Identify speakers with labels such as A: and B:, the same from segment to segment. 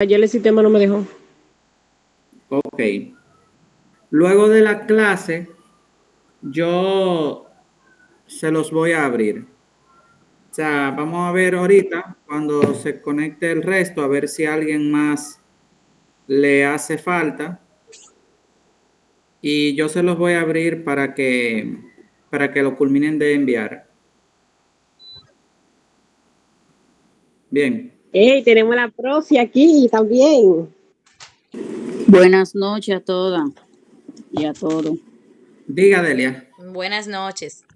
A: Ayer el sistema no me dejó.
B: Ok. Luego de la clase, yo se los voy a abrir. O sea, vamos a ver ahorita cuando se conecte el resto, a ver si a alguien más le hace falta. Y yo se los voy a abrir para que lo culminen de enviar. Bien.
A: ¡Ey! Tenemos la proxy aquí también.
C: Buenas noches a todas y a todos.
B: Diga, Delia.
D: Buenas noches.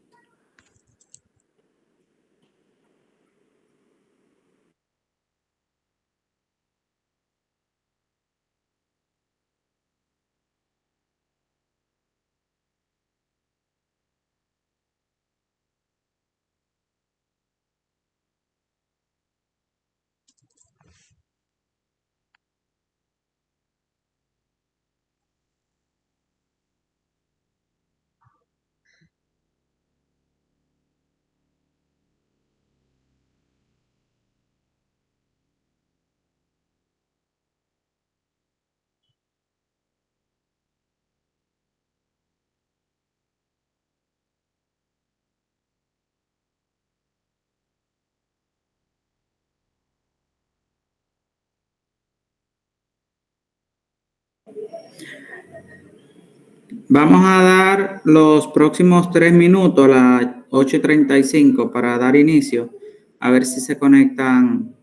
B: Vamos a dar los próximos 3 minutos, las 8:35, para dar inicio. A ver si se conectan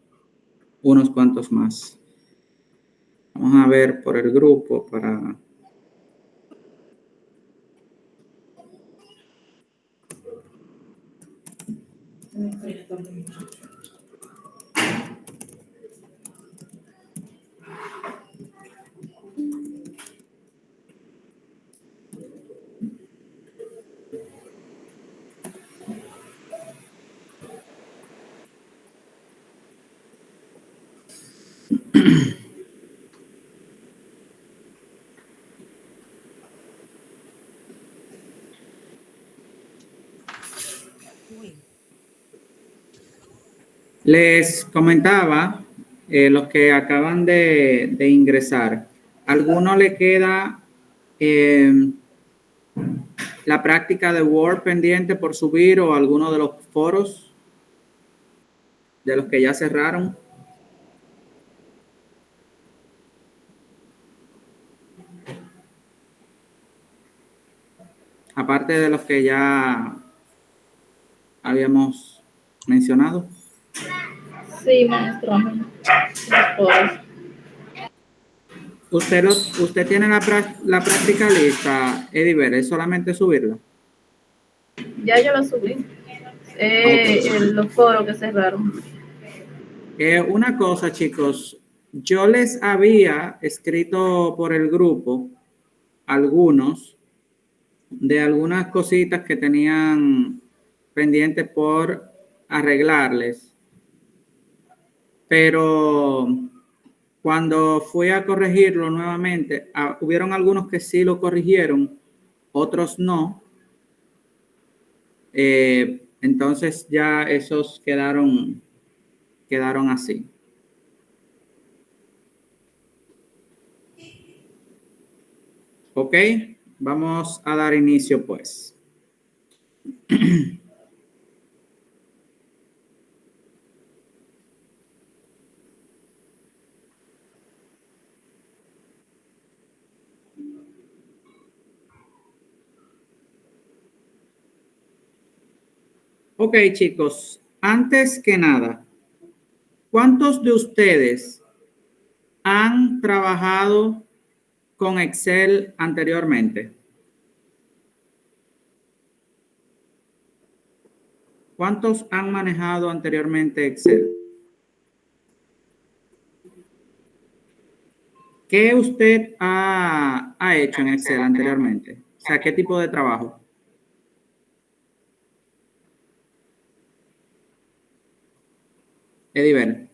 B: unos cuantos más. Vamos a ver por el grupo para... Les comentaba, los que acaban de ingresar, ¿alguno le queda la práctica de Word pendiente por subir o alguno de los foros de los que ya cerraron? Aparte de los que ya habíamos mencionado.
E: Sí, maestro.
B: Usted tiene la práctica lista, Ediver, es solamente subirla.
E: Ya yo lo subí.
B: Okay.
E: Los foros que cerraron.
B: Una cosa, chicos, yo les había escrito por el grupo algunos de algunas cositas que tenían pendientes por arreglarles, pero cuando fui a corregirlo nuevamente, hubieron algunos que sí lo corrigieron, otros no. Entonces ya esos quedaron así. Ok, vamos a dar inicio pues. Ok, chicos, antes que nada, ¿cuántos de ustedes han trabajado con Excel anteriormente? ¿Cuántos han manejado anteriormente Excel? ¿Qué usted ha hecho en Excel anteriormente? O sea, ¿qué tipo de trabajo? Ediver.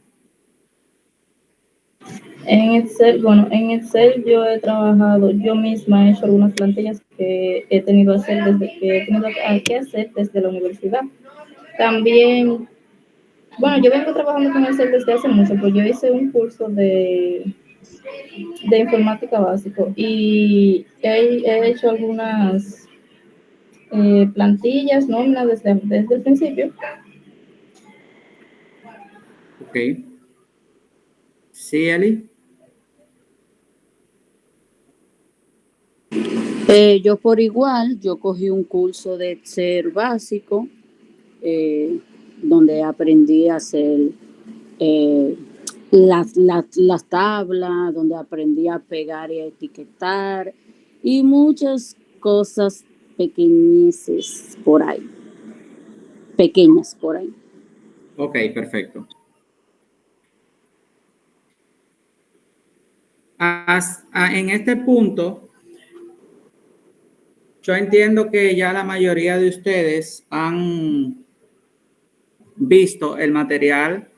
E: En Excel yo he trabajado, yo misma he hecho algunas plantillas que he tenido que hacer desde que he tenido que hacer desde la universidad. También Bueno, yo vengo trabajando con Excel desde hace mucho, pues yo hice un curso de informática básico y he hecho algunas plantillas, nóminas desde el principio.
B: Ok. Sí, Eli.
C: Yo por igual, yo cogí un curso de Excel básico, eh, donde aprendí a hacer eh, las tablas, donde aprendí a pegar y a etiquetar y muchas cosas pequeñices por ahí, pequeñas por ahí.
B: Ok, perfecto. En este punto, yo entiendo que ya la mayoría de ustedes han visto el material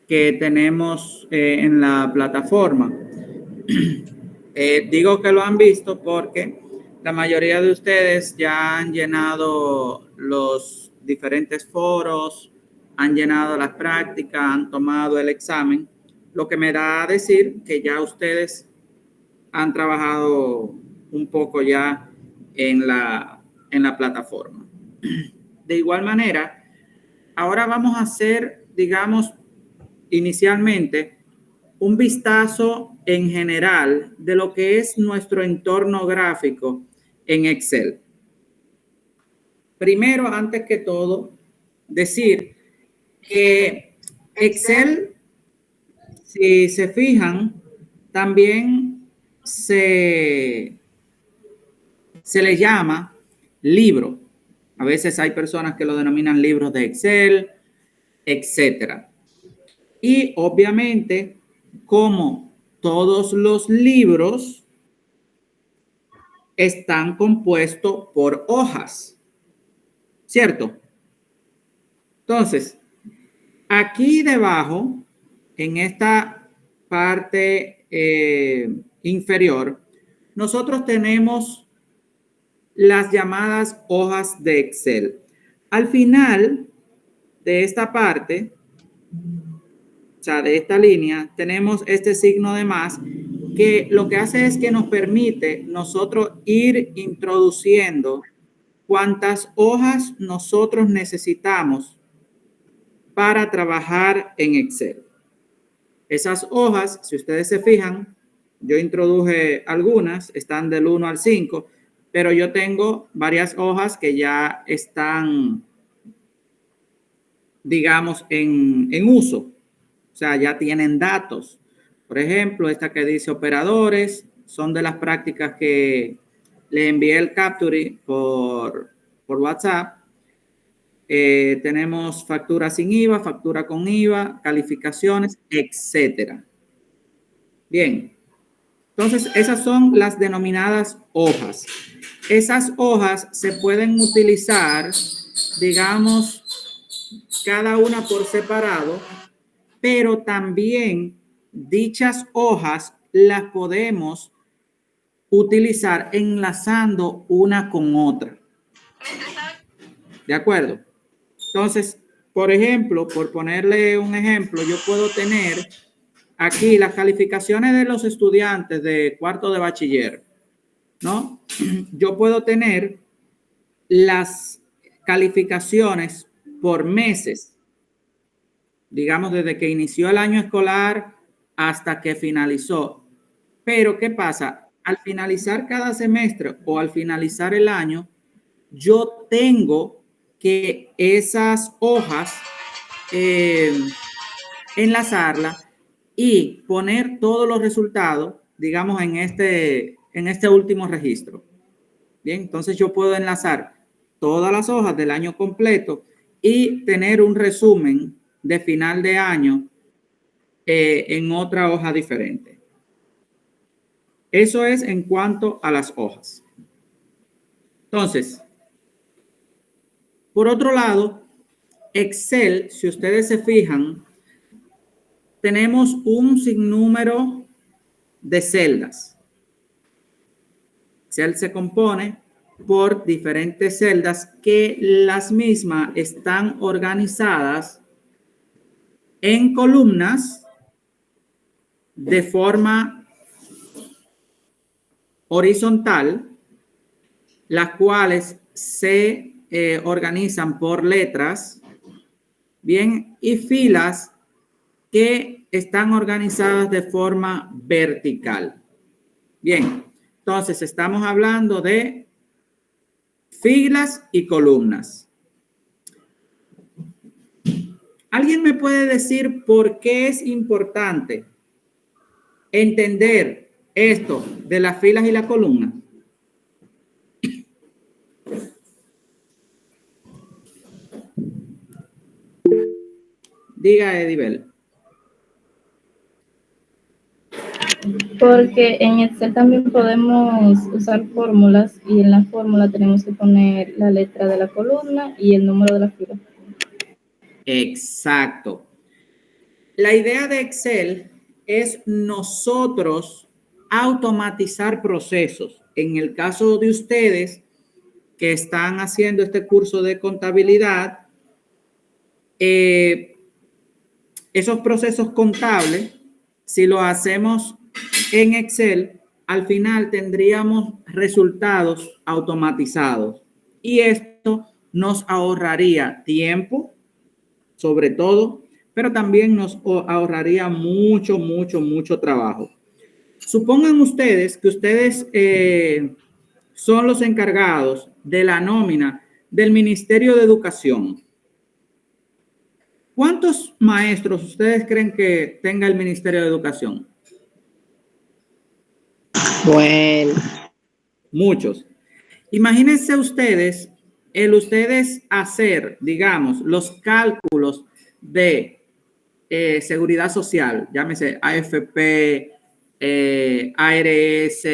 B: que tenemos en la plataforma. Digo que lo han visto porque la mayoría de ustedes ya han llenado los diferentes foros, han llenado las prácticas, han tomado el examen, lo que me da a decir que ya ustedes han trabajado un poco ya en la plataforma. De igual manera, ahora vamos a hacer, digamos, inicialmente, un vistazo en general de lo que es nuestro entorno gráfico en Excel. Primero, antes que todo, decir que Excel, si se fijan, también se le llama libro. A veces hay personas que lo denominan libros de Excel, etcétera. Y obviamente, como todos los libros están compuestos por hojas, ¿cierto? Entonces, aquí debajo, en esta parte inferior, nosotros tenemos las llamadas hojas de Excel. Al final de esta parte, o sea, de esta línea, tenemos este signo de más que lo que hace es que nos permite nosotros ir introduciendo cuántas hojas nosotros necesitamos para trabajar en Excel. Esas hojas, si ustedes se fijan, yo introduje algunas, están del 1 al 5, pero yo tengo varias hojas que ya están, digamos, en uso. O sea, ya tienen datos. Por ejemplo, esta que dice operadores, son de las prácticas que le envié el capture por WhatsApp. Tenemos factura sin IVA, factura con IVA, calificaciones, etcétera. Bien, entonces esas son las denominadas hojas. Esas hojas se pueden utilizar, digamos, cada una por separado, pero también dichas hojas las podemos utilizar enlazando una con otra. ¿De acuerdo? Entonces, por ejemplo, por ponerle un ejemplo, yo puedo tener aquí las calificaciones de los estudiantes de cuarto de bachiller, ¿no? Yo puedo tener las calificaciones por meses, digamos desde que inició el año escolar hasta que finalizó. Pero ¿qué pasa? Al finalizar cada semestre o al finalizar el año, yo tengo que esas hojas enlazarla y poner todos los resultados, digamos, en este último registro. Bien, entonces yo puedo enlazar todas las hojas del año completo y tener un resumen de final de año en otra hoja diferente. Eso es en cuanto a las hojas. Entonces, por otro lado, Excel, si ustedes se fijan, tenemos un sinnúmero de celdas. Excel se compone por diferentes celdas que las mismas están organizadas en columnas de forma horizontal, las cuales se organizan por letras, bien, y filas que están organizadas de forma vertical. Bien, entonces estamos hablando de filas y columnas. ¿Alguien me puede decir por qué es importante entender esto de las filas y las columnas? Diga, Edibel.
E: Porque en Excel también podemos usar fórmulas y en la fórmula tenemos que poner la letra de la columna y el número de la fila.
B: Exacto. La idea de Excel es nosotros automatizar procesos. En el caso de ustedes que están haciendo este curso de contabilidad, esos procesos contables, si lo hacemos en Excel, al final tendríamos resultados automatizados y esto nos ahorraría tiempo, sobre todo, pero también nos ahorraría mucho trabajo. Supongan ustedes que ustedes son los encargados de la nómina del Ministerio de Educación. ¿Cuántos maestros ustedes creen que tenga el Ministerio de Educación?
A: Bueno,
B: Muchos. Imagínense ustedes, ustedes hacer, digamos, los cálculos de seguridad social, llámese AFP, ARS,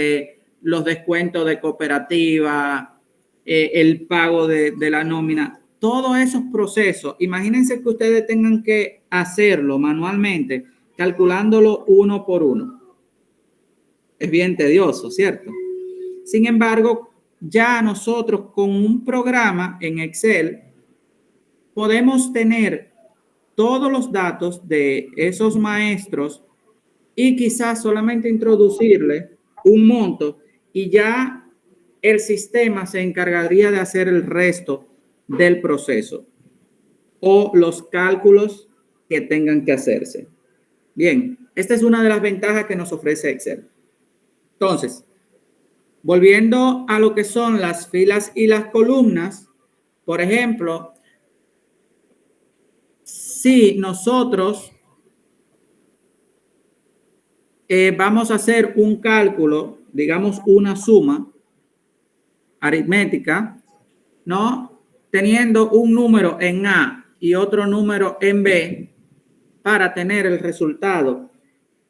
B: los descuentos de cooperativa, el pago de la nómina, todos esos procesos, imagínense que ustedes tengan que hacerlo manualmente, calculándolo uno por uno. Es bien tedioso, ¿cierto? Sin embargo, ya nosotros con un programa en Excel podemos tener todos los datos de esos maestros y quizás solamente introducirle un monto y ya el sistema se encargaría de hacer el resto del proceso o los cálculos que tengan que hacerse. Bien, esta es una de las ventajas que nos ofrece Excel. Entonces, volviendo a lo que son las filas y las columnas, por ejemplo, si nosotros vamos a hacer un cálculo, digamos una suma aritmética, ¿no? Teniendo un número en A y otro número en B para tener el resultado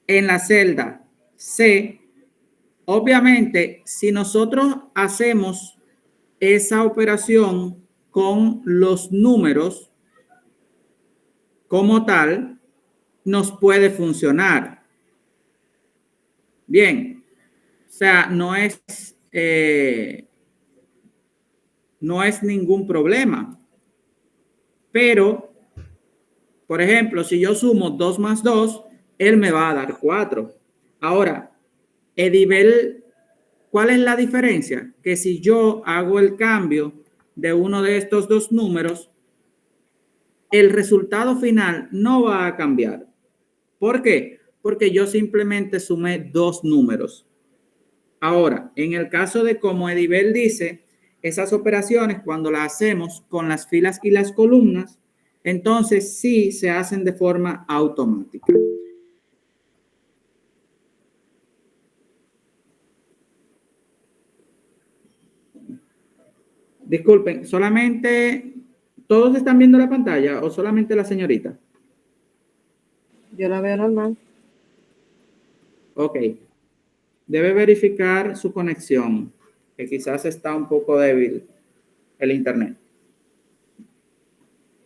B: en la celda C. Obviamente, si nosotros hacemos esa operación con los números como tal, nos puede funcionar. Bien, o sea, no es ningún problema. Pero, por ejemplo, si yo sumo 2 más 2, él me va a dar 4. Ahora, Edibel, ¿cuál es la diferencia? Que si yo hago el cambio de uno de estos dos números, el resultado final no va a cambiar. ¿Por qué? Porque yo simplemente sumé dos números. Ahora, en el caso de como Edibel dice, esas operaciones cuando las hacemos con las filas y las columnas, entonces sí se hacen de forma automática. Disculpen, solamente, ¿todos están viendo la pantalla o solamente la señorita?
A: yo la veo normal.
B: Ok. Debe verificar su conexión, que quizás está un poco débil el internet.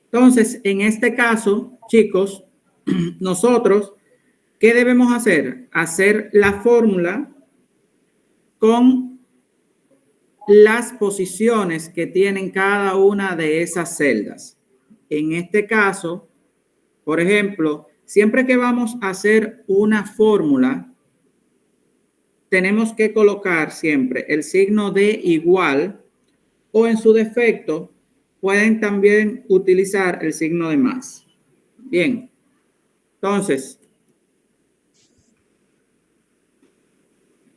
B: Entonces, en este caso, chicos, nosotros, ¿qué debemos hacer? Hacer la fórmula con las posiciones que tienen cada una de esas celdas. En este caso, Por ejemplo, siempre que vamos a hacer una fórmula, tenemos que colocar siempre el signo de igual o en su defecto pueden también utilizar el signo de más. Bien, entonces,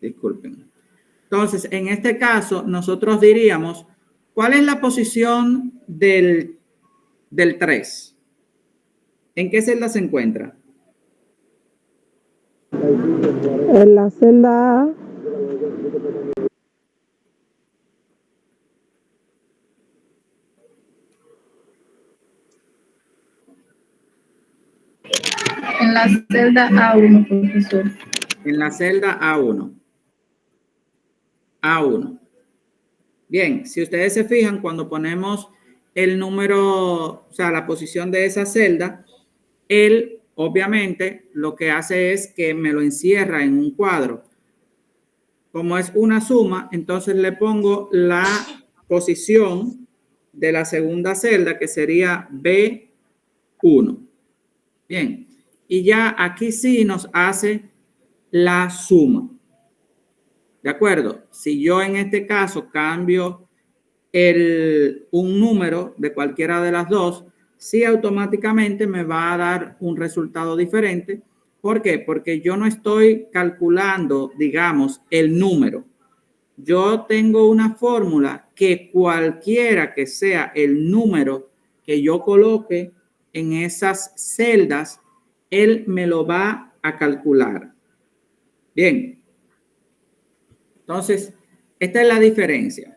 B: disculpen. Entonces, en este caso, nosotros diríamos, ¿cuál es la posición del 3? ¿En qué celda se encuentra?
A: En la celda A.
E: En la celda A1, profesor.
B: En la celda A1. A1. Bien, si ustedes se fijan, cuando ponemos el número, o sea, la posición de esa celda, él obviamente lo que hace es que me lo encierra en un cuadro. Como es una suma, entonces le pongo la posición de la segunda celda, que sería B1. Bien, y ya aquí sí nos hace la suma. ¿De acuerdo? Si yo en este caso cambio un número de cualquiera de las dos, sí automáticamente me va a dar un resultado diferente. ¿Por qué? Porque yo no estoy calculando, digamos, el número. Yo tengo una fórmula que cualquiera que sea el número que yo coloque en esas celdas, él me lo va a calcular. Bien. Entonces, esta es la diferencia.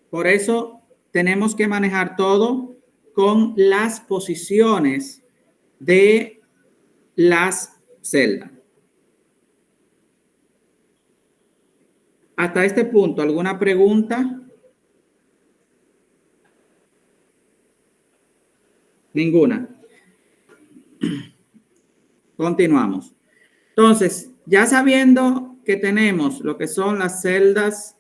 B: Por eso tenemos que manejar todo con las posiciones de las celdas. Hasta este punto, ¿alguna pregunta? Ninguna. Continuamos. Entonces, ya sabiendo que tenemos lo que son las celdas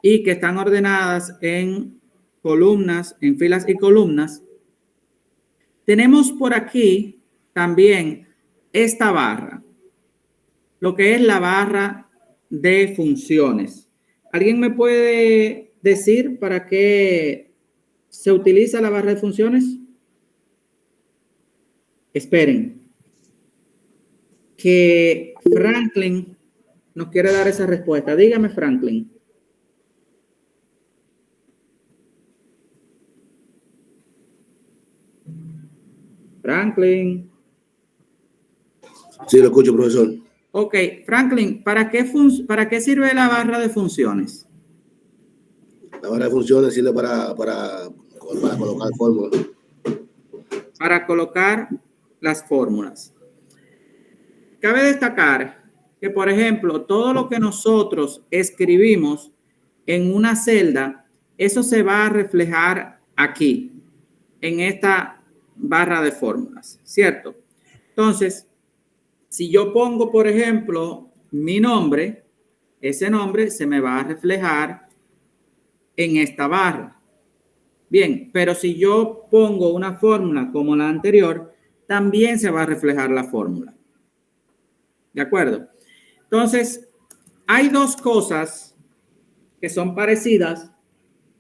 B: y que están ordenadas en columnas, en filas y columnas, tenemos por aquí también esta barra, lo que es la barra de funciones. ¿Alguien me puede decir para qué se utiliza la barra de funciones? Esperen, que Franklin nos quiere dar esa respuesta. Dígame, Franklin. Franklin.
D: Sí, lo escucho, profesor.
B: Ok, Franklin, ¿para qué sirve la barra de funciones?
D: La barra de funciones sirve para colocar fórmulas.
B: Para colocar las fórmulas. Cabe destacar que, por ejemplo, todo lo que nosotros escribimos en una celda, eso se va a reflejar aquí, en esta barra de fórmulas, ¿cierto? Entonces, si yo pongo, por ejemplo, mi nombre, ese nombre se me va a reflejar en esta barra. Bien, pero si yo pongo una fórmula como la anterior, también se va a reflejar la fórmula. ¿De acuerdo? Entonces, hay dos cosas que son parecidas,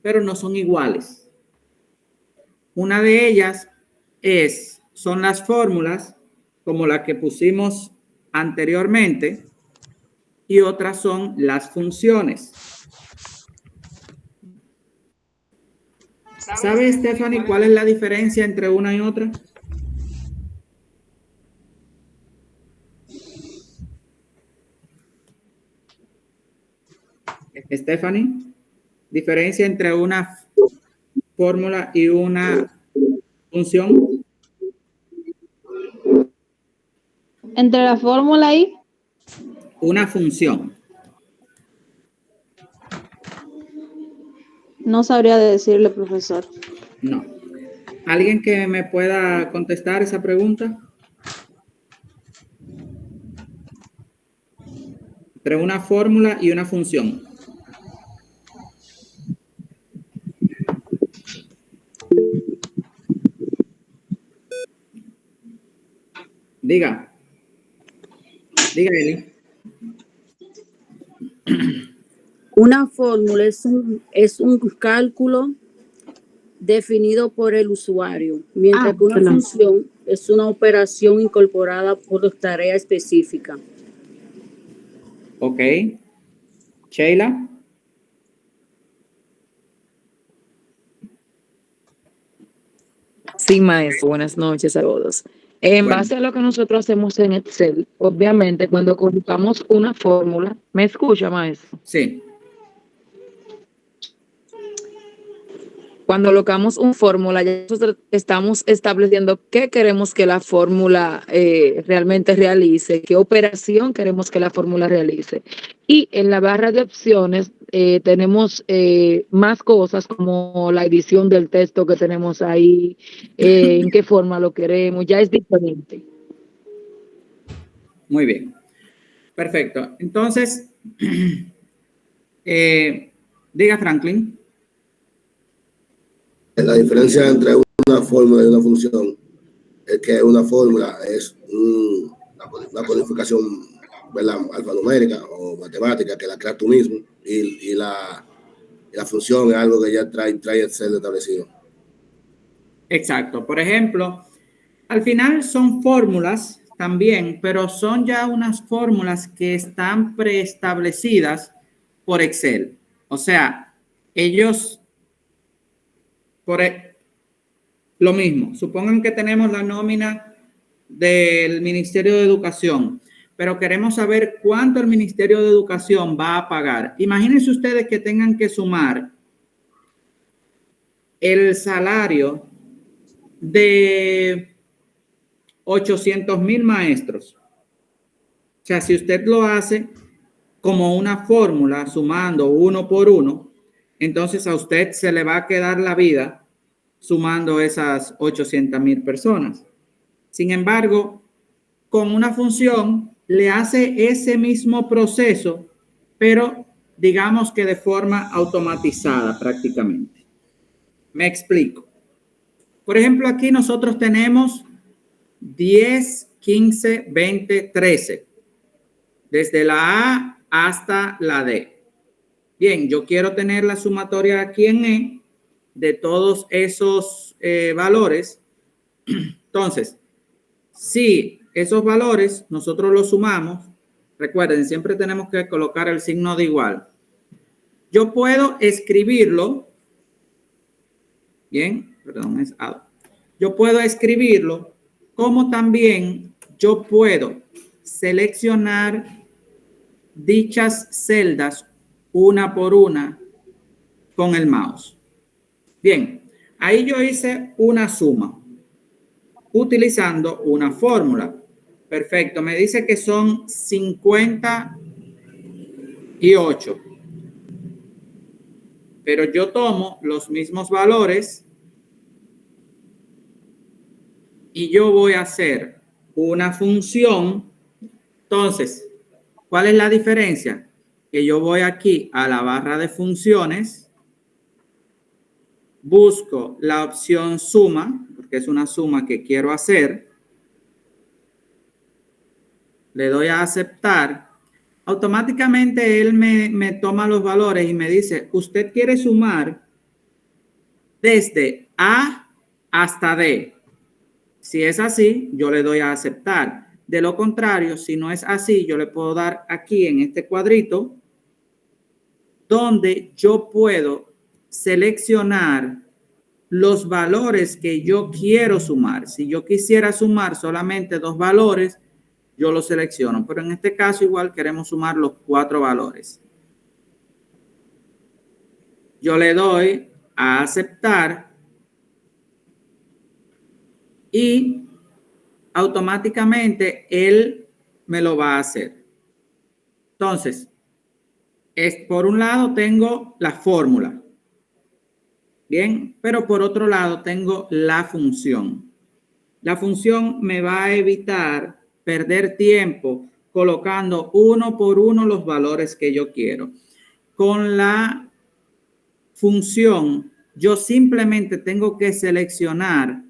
B: pero no son iguales. Una de ellas son las fórmulas, como la que pusimos anteriormente, y otras son las funciones. ¿Sabe, Stephanie, cuál es la diferencia entre una y otra? Stephanie, diferencia entre una fórmula y una función.
E: Entre la fórmula y
B: Una función.
E: no sabría decirle, profesor.
B: No. ¿Alguien que me pueda contestar esa pregunta? Entre una fórmula y una función. Diga, Eli.
C: Una fórmula es un cálculo definido por el usuario, mientras que una función es una operación incorporada por tarea específica.
B: Ok. Sheila.
F: Sí, maestro, buenas noches a todos. En
B: Bueno.
F: base a lo que nosotros hacemos en Excel, obviamente cuando colocamos una fórmula, ¿me escucha, maestro?
B: Sí.
F: Cuando colocamos una fórmula, ya nosotros estamos estableciendo qué queremos que la fórmula realmente realice, qué operación queremos que la fórmula realice. Y en la barra de opciones tenemos más cosas como la edición del texto que tenemos ahí, en qué forma lo queremos, ya es diferente.
B: Muy bien. Perfecto. Entonces, diga Franklin.
D: La diferencia entre una fórmula y una función es que una fórmula es una codificación, ¿verdad?, alfanumérica o matemática que la creas tú mismo, y la función es algo que ya trae Excel establecido.
B: Exacto. Por ejemplo, al final son fórmulas también, pero son ya unas fórmulas que están preestablecidas por Excel. O sea, ellos, lo mismo, supongan que tenemos la nómina del Ministerio de Educación, pero queremos saber cuánto el Ministerio de Educación va a pagar. Imagínense ustedes que tengan que sumar el salario de 800,000 maestros. O sea, si usted lo hace como una fórmula, sumando uno por uno, entonces a usted se le va a quedar la vida sumando esas 800,000 personas. Sin embargo, con una función le hace ese mismo proceso, pero digamos que de forma automatizada prácticamente. Me explico. Por ejemplo, aquí nosotros tenemos 10, 15, 20, 13. Desde la A hasta la D. Bien, yo quiero tener la sumatoria aquí en E de todos esos valores. Entonces, si esos valores nosotros los sumamos, recuerden, siempre tenemos que colocar el signo de igual. Yo puedo escribirlo. Bien, perdón, es A. Yo puedo escribirlo, como también yo puedo seleccionar dichas celdas una por una con el mouse. Bien, ahí yo hice una suma utilizando una fórmula. Perfecto, me dice que son 58. Pero yo tomo los mismos valores y yo voy a hacer una función. Entonces, ¿cuál es la diferencia? Que yo voy aquí a la barra de funciones, busco la opción suma, porque es una suma que quiero hacer, le doy a aceptar, automáticamente él me toma los valores y me dice, usted quiere sumar desde A hasta D. Si es así, yo le doy a aceptar. De lo contrario, si no es así, yo le puedo dar aquí en este cuadrito donde yo puedo seleccionar los valores que yo quiero sumar. Si yo quisiera sumar solamente 2 valores, yo los selecciono. Pero en este caso igual queremos sumar los 4 valores. Yo le doy a aceptar y automáticamente él me lo va a hacer. Entonces, por un lado tengo la fórmula. Bien, pero por otro lado tengo la función. La función me va a evitar perder tiempo colocando uno por uno los valores que yo quiero. Con la función, yo simplemente tengo que seleccionar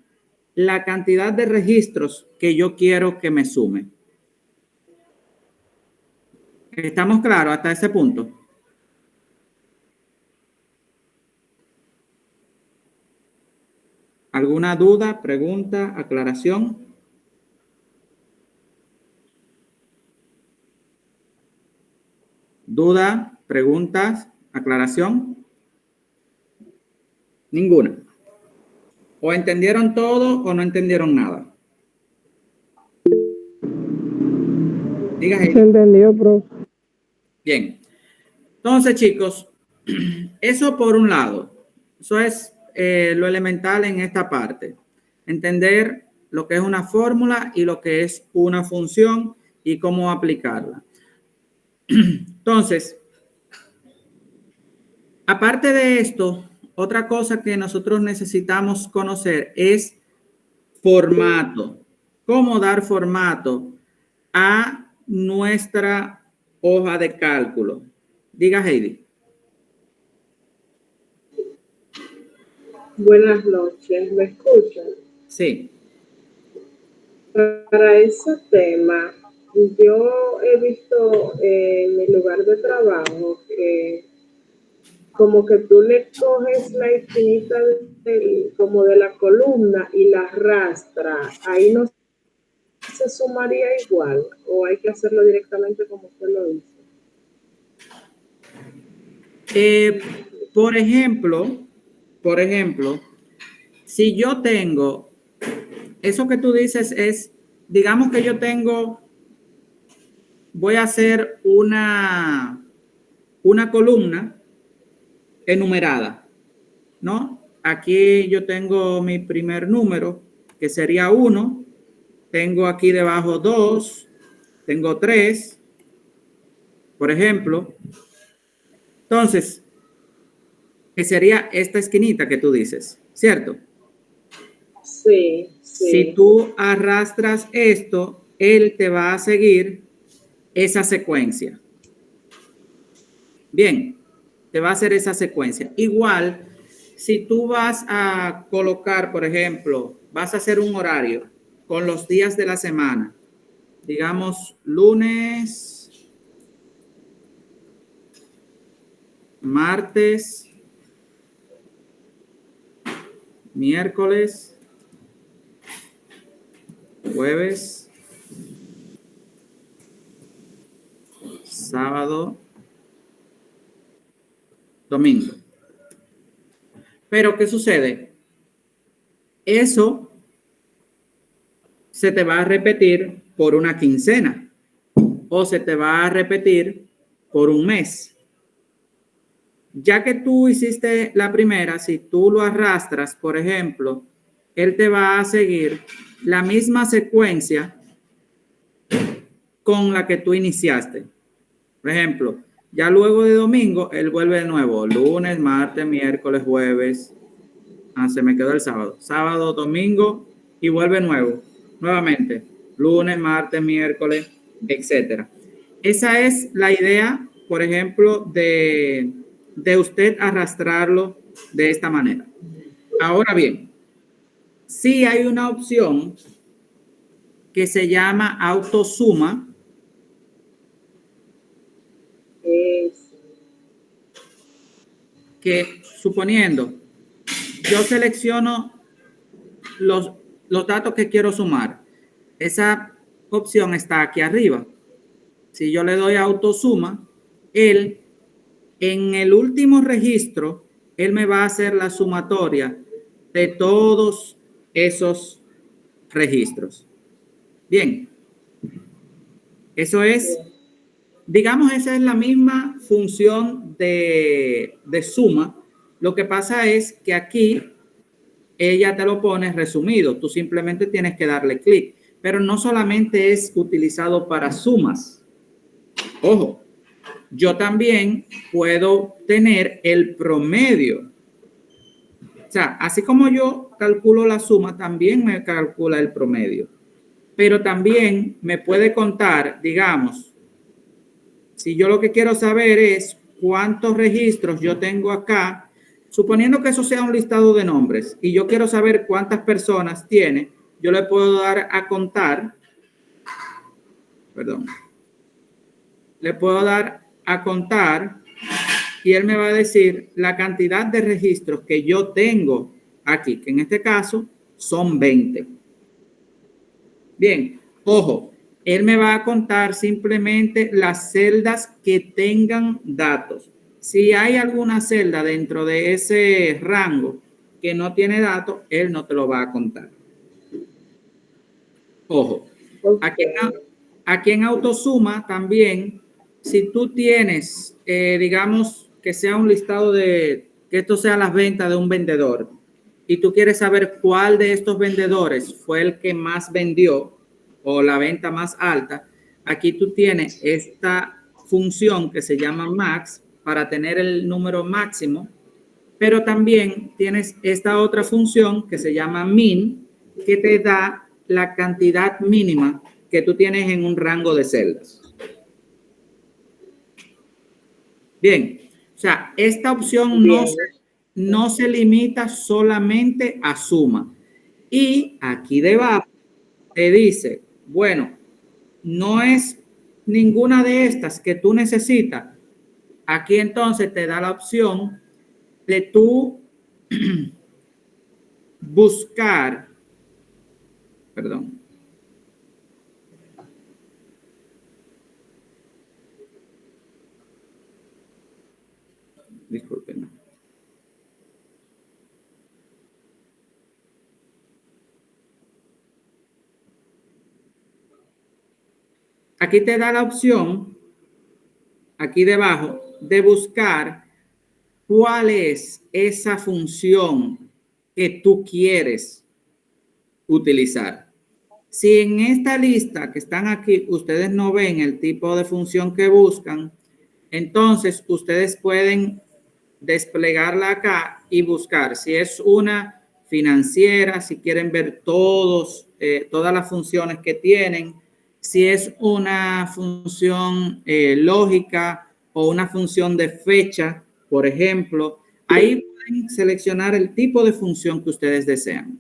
B: la cantidad de registros que yo quiero que me sume. ¿Estamos claros hasta ese punto? ¿Alguna duda, pregunta, aclaración? ¿Duda, preguntas, aclaración? Ninguna. ¿O entendieron todo o no entendieron nada? Diga.
A: Se entendió, profe.
B: Bien. Entonces, chicos, eso por un lado. Eso es lo elemental en esta parte. Entender lo que es una fórmula y lo que es una función y cómo aplicarla. Entonces, aparte de esto, otra cosa que nosotros necesitamos conocer es formato. Cómo dar formato a nuestra hoja de cálculo. Diga, Heidi.
A: Buenas noches, ¿me escuchan?
B: Sí.
A: Para ese tema, yo he visto en mi lugar de trabajo que como que tú le coges la esquinita como de la columna y la arrastras, ahí no se sumaría igual o hay que hacerlo directamente como usted lo dice.
B: Por ejemplo, si yo tengo, eso que tú dices es, digamos que yo tengo, voy a hacer una columna enumerada, ¿no? Aquí yo tengo mi primer número, que sería 1, tengo aquí debajo 2, tengo 3, por ejemplo. Entonces, que sería esta esquinita que tú dices, ¿cierto?
A: Sí, sí.
B: Si tú arrastras esto, él te va a seguir esa secuencia. Bien, te va a hacer esa secuencia. Igual, si tú vas a colocar, por ejemplo, vas a hacer un horario con los días de la semana, digamos lunes, martes, miércoles, jueves, sábado, domingo. Pero ¿qué sucede? Eso se te va a repetir por una quincena o se te va a repetir por un mes. Ya que tú hiciste la primera, si tú lo arrastras, por ejemplo, él te va a seguir la misma secuencia con la que tú iniciaste. Por ejemplo, ya luego de domingo, él vuelve de nuevo, lunes, martes, miércoles, jueves. Se me quedó el sábado. Sábado, domingo y vuelve nuevamente. Lunes, martes, miércoles, etcétera. Esa es la idea, por ejemplo, de usted arrastrarlo de esta manera. Ahora bien, sí hay una opción que se llama autosuma. Que suponiendo, yo selecciono los datos que quiero sumar. Esa opción está aquí arriba. Si yo le doy a autosuma, él en el último registro, él me va a hacer la sumatoria de todos esos registros. Bien. Eso es, digamos, esa es la misma función de suma. Lo que pasa es que aquí ella te lo pone resumido. Tú simplemente tienes que darle clic. Pero no solamente es utilizado para sumas. Ojo, yo también puedo tener el promedio. O sea, así como yo calculo la suma, también me calcula el promedio. Pero también me puede contar, digamos, si yo lo que quiero saber es cuántos registros yo tengo acá suponiendo que eso sea un listado de nombres y yo quiero saber cuántas personas tiene, yo le puedo dar a contar, perdón, le puedo dar a contar y él me va a decir la cantidad de registros que yo tengo aquí, que en este caso son 20. Bien, ojo, él me va a contar simplemente las celdas que tengan datos. Si hay alguna celda dentro de ese rango que no tiene datos, él no te lo va a contar. Ojo, aquí en Autosuma también, si tú tienes, digamos, que sea un listado de, que esto sea las ventas de un vendedor, y tú quieres saber cuál de estos vendedores fue el que más vendió o la venta más alta, aquí tú tienes esta función que se llama max para tener el número máximo, pero también tienes esta otra función que se llama min, que te da la cantidad mínima que tú tienes en un rango de celdas. Bien, o sea, esta opción no se limita solamente a suma. Y aquí debajo te dice, bueno, no es ninguna de estas que tú necesitas. Aquí entonces te da la opción de tú buscar, perdón. Disculpen. Aquí te da la opción, aquí debajo, de buscar cuál es esa función que tú quieres utilizar. Si en esta lista que están aquí, ustedes no ven el tipo de función que buscan, entonces ustedes pueden desplegarla acá y buscar si es una financiera, si quieren ver todas las funciones que tienen, si es una función lógica o una función de fecha, por ejemplo. Ahí pueden seleccionar el tipo de función que ustedes desean.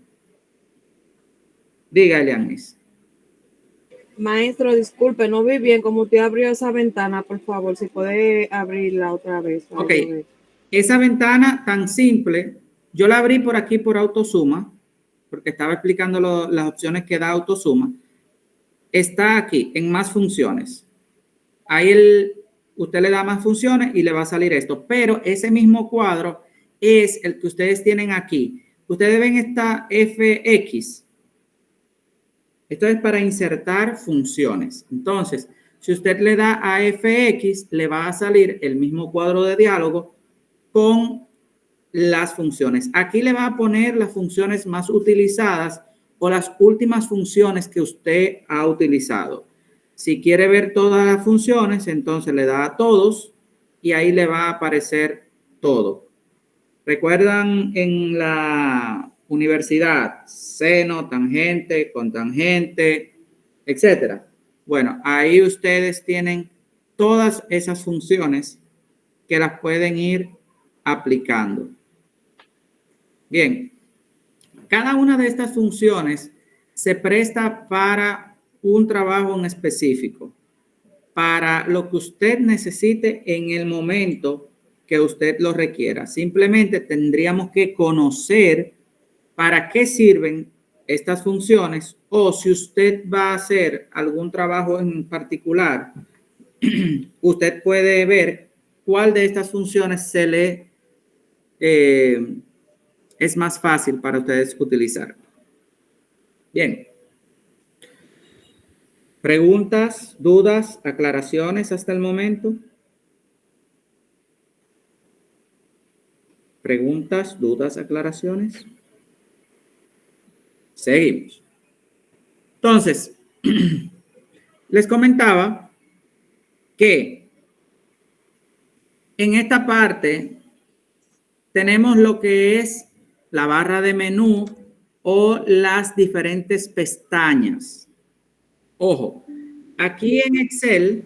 B: Dígale, Anis.
G: Maestro, disculpe, no vi bien cómo usted abrió esa ventana, por favor, si puede abrirla otra vez.
B: Ok, esa ventana tan simple, yo la abrí por aquí por Autosuma, porque estaba explicando las opciones que da Autosuma. Está aquí en más funciones. Ahí usted le da más funciones y le va a salir esto, pero ese mismo cuadro es el que ustedes tienen aquí. Ustedes ven esta FX. Esto es para insertar funciones. Entonces, si usted le da a FX, le va a salir el mismo cuadro de diálogo con las funciones. Aquí le va a poner las funciones más utilizadas o las últimas funciones que usted ha utilizado. Si quiere ver todas las funciones, entonces le da a todos y ahí le va a aparecer todo. ¿Recuerdan en la universidad? Seno, tangente, cotangente, etcétera. Bueno, ahí ustedes tienen todas esas funciones que las pueden ir aplicando. Bien, cada una de estas funciones se presta para un trabajo en específico, para lo que usted necesite en el momento que usted lo requiera. Simplemente tendríamos que conocer para qué sirven estas funciones o si usted va a hacer algún trabajo en particular, usted puede ver cuál de estas funciones se le es más fácil para ustedes utilizar. Bien. ¿Preguntas, dudas, aclaraciones hasta el momento? ¿Preguntas, dudas, aclaraciones? Seguimos. Entonces, les comentaba que en esta parte tenemos lo que es la barra de menú o las diferentes pestañas. Ojo, aquí en Excel,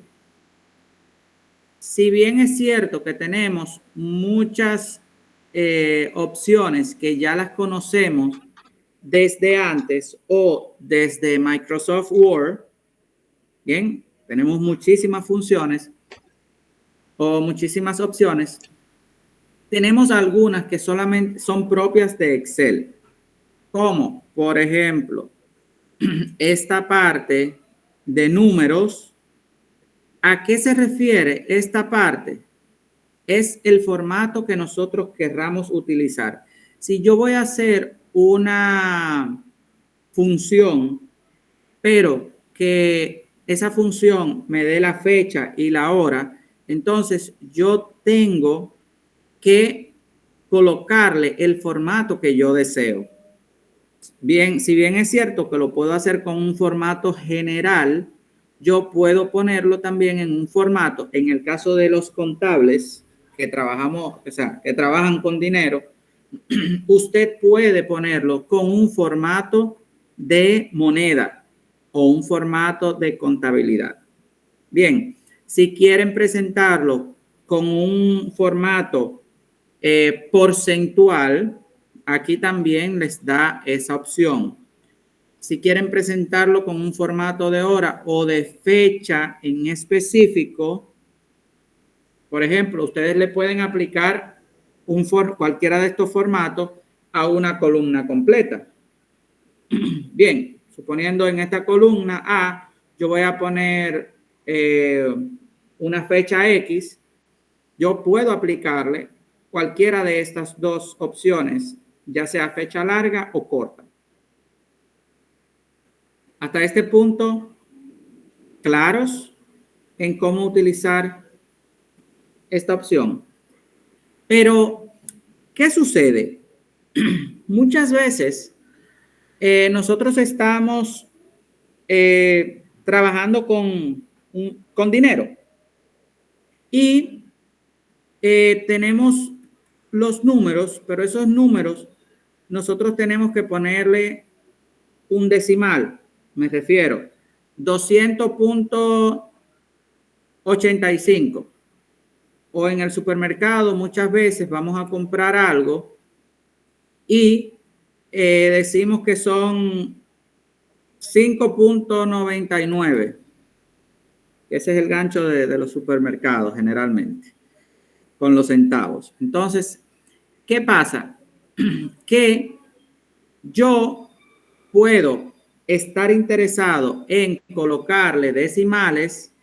B: si bien es cierto que tenemos muchas opciones que ya las conocemos desde antes o desde Microsoft Word, bien, tenemos muchísimas funciones o muchísimas opciones. Tenemos algunas que solamente son propias de Excel, como por ejemplo, esta parte de números. ¿A qué se refiere esta parte? Es el formato que nosotros querramos utilizar. Si yo voy a hacer una función, pero que esa función me dé la fecha y la hora, entonces yo tengo que colocarle el formato que yo deseo. Bien, si bien es cierto que lo puedo hacer con un formato general, yo puedo ponerlo también en un formato, en el caso de los contables que trabajamos, o sea, que trabajan con dinero, usted puede ponerlo con un formato de moneda o un formato de contabilidad. Bien, si quieren presentarlo con un formato porcentual, aquí también les da esa opción. Si quieren presentarlo con un formato de hora o de fecha en específico, por ejemplo, ustedes le pueden aplicar cualquiera de estos formatos a una columna completa. Bien, suponiendo en esta columna A, yo voy a poner una fecha X, yo puedo aplicarle cualquiera de estas dos opciones, ya sea fecha larga o corta. Hasta este punto, ¿claros en cómo utilizar esta opción? Pero, ¿qué sucede? Muchas veces nosotros estamos trabajando con dinero y tenemos los números, pero esos números nosotros tenemos que ponerle un decimal, me refiero, 200.85. O en el supermercado muchas veces vamos a comprar algo y decimos que son 5.99. Ese es el gancho de los supermercados generalmente, con los centavos. Entonces, ¿qué pasa? Que yo puedo estar interesado en colocarle decimales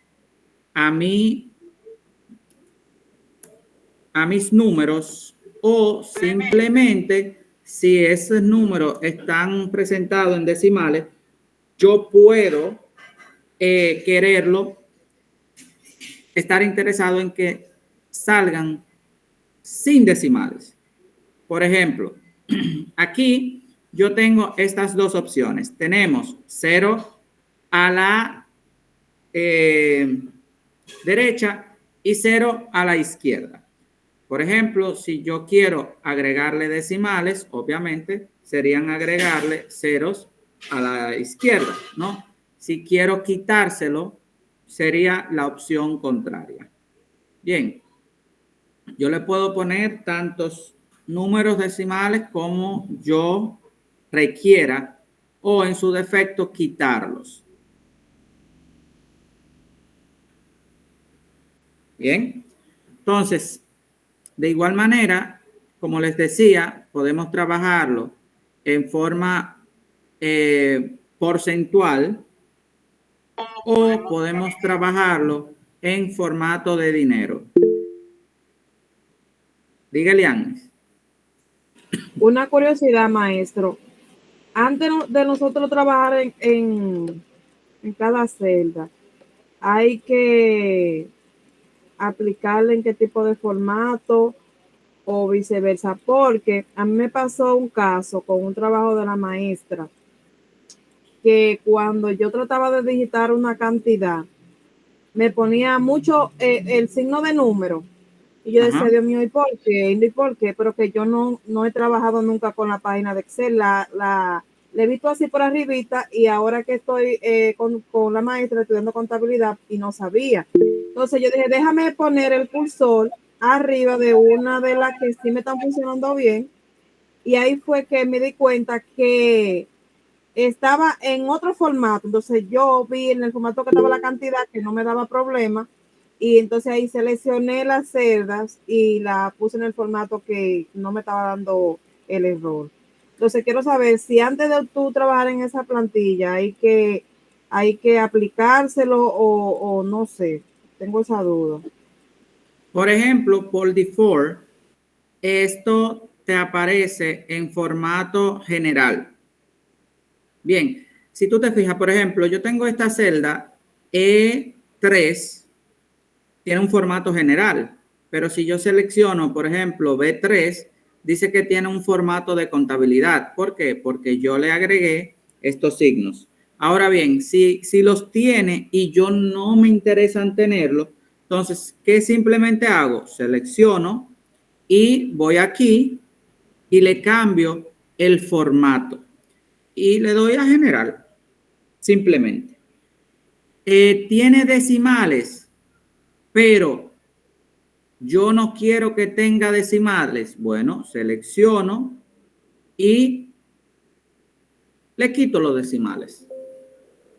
B: a mis números, o simplemente si esos números están presentados en decimales, yo puedo estar interesado en que salgan sin decimales. Por ejemplo, aquí yo tengo estas dos opciones. Tenemos 0 a la derecha y 0 a la izquierda. Por ejemplo, si yo quiero agregarle decimales, obviamente serían agregarle ceros a la izquierda, ¿no? Si quiero quitárselo, sería la opción contraria. Bien, yo le puedo poner tantos números decimales como yo requiera o en su defecto quitarlos. Bien, entonces, de igual manera, como les decía, podemos trabajarlo en forma porcentual o podemos trabajarlo en formato de dinero. Dígale, Ángeles.
G: Una curiosidad, maestro. Antes de nosotros trabajar en cada celda, hay que aplicarle en qué tipo de formato o viceversa, porque a mí me pasó un caso con un trabajo de la maestra que cuando yo trataba de digitar una cantidad, me ponía mucho el signo de número. Y yo decía, Dios mío, ¿y por qué? ¿Y por qué? Pero que yo no he trabajado nunca con la página de Excel, la he visto así por arribita y ahora que estoy con la maestra estudiando contabilidad y no sabía. Entonces yo dije, déjame poner el cursor arriba de una de las que sí me están funcionando bien. Y ahí fue que me di cuenta que estaba en otro formato. Entonces yo vi en el formato que estaba la cantidad que no me daba problema. Y entonces ahí seleccioné las celdas y la puse en el formato que no me estaba dando el error. Entonces quiero saber si antes de tú trabajar en esa plantilla hay que aplicárselo o no sé. Tengo esa duda.
B: Por ejemplo, por default, esto te aparece en formato general. Bien, si tú te fijas, por ejemplo, yo tengo esta celda E3, tiene un formato general, pero si yo selecciono, por ejemplo, B3, dice que tiene un formato de contabilidad. ¿Por qué? Porque yo le agregué estos signos. Ahora bien, si los tiene y yo no me interesa en tenerlo, entonces, ¿qué simplemente hago? Selecciono y voy aquí y le cambio el formato y le doy a general, simplemente. Tiene decimales, pero yo no quiero que tenga decimales. Bueno, selecciono y le quito los decimales.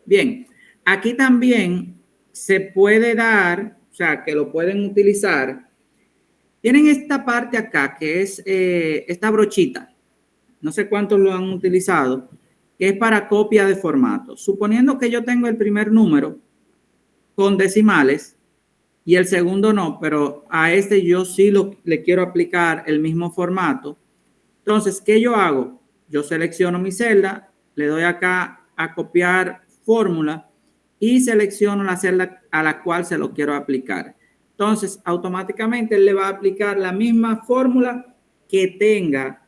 B: Bien, aquí también se puede dar, o sea, que lo pueden utilizar. Tienen esta parte acá, que es esta brochita. No sé cuántos lo han utilizado, que es para copia de formato. Suponiendo que yo tengo el primer número con decimales y el segundo no, pero a este yo sí le quiero aplicar el mismo formato. Entonces, ¿qué yo hago? Yo selecciono mi celda, le doy acá a copiar fórmula y selecciono la celda a la cual se lo quiero aplicar. Entonces, automáticamente él le va a aplicar la misma fórmula que tenga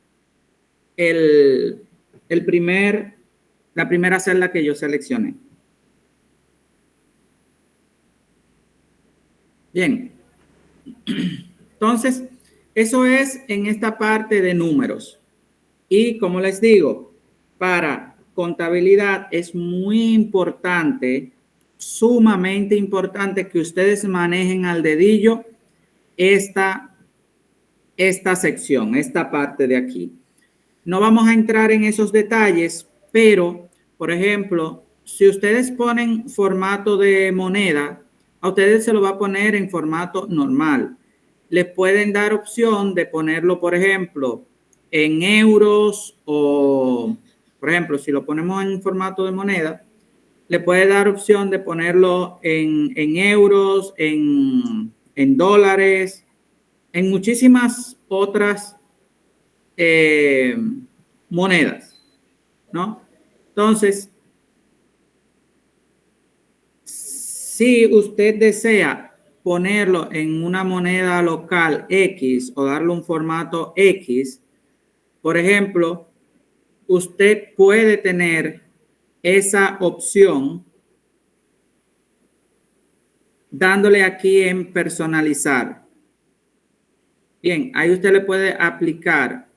B: la primera celda que yo seleccioné. Bien. Entonces, eso es en esta parte de números. Y como les digo, para contabilidad es muy importante, sumamente importante que ustedes manejen al dedillo esta sección, esta parte de aquí. No vamos a entrar en esos detalles, pero, por ejemplo, si ustedes ponen formato de moneda, a ustedes se lo va a poner en formato normal. Les pueden dar opción de ponerlo, por ejemplo, en euros o, por ejemplo, si lo ponemos en formato de moneda, le puede dar opción de ponerlo en euros, en dólares, en muchísimas otras monedas, ¿no? Entonces, si usted desea ponerlo en una moneda local X o darle un formato X, por ejemplo, usted puede tener esa opción dándole aquí en personalizar. Bien, ahí usted le puede aplicar,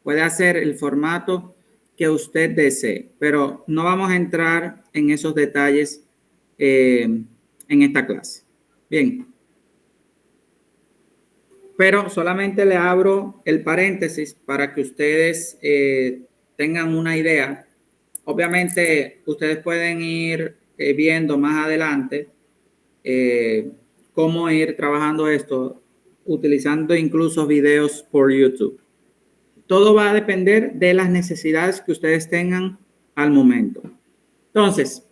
B: puede hacer el formato que usted desee, pero no vamos a entrar en esos detalles en esta clase. Bien. Pero solamente le abro el paréntesis para que ustedes tengan una idea. Obviamente, ustedes pueden ir viendo más adelante cómo ir trabajando esto, utilizando incluso videos por YouTube. Todo va a depender de las necesidades que ustedes tengan al momento. Entonces,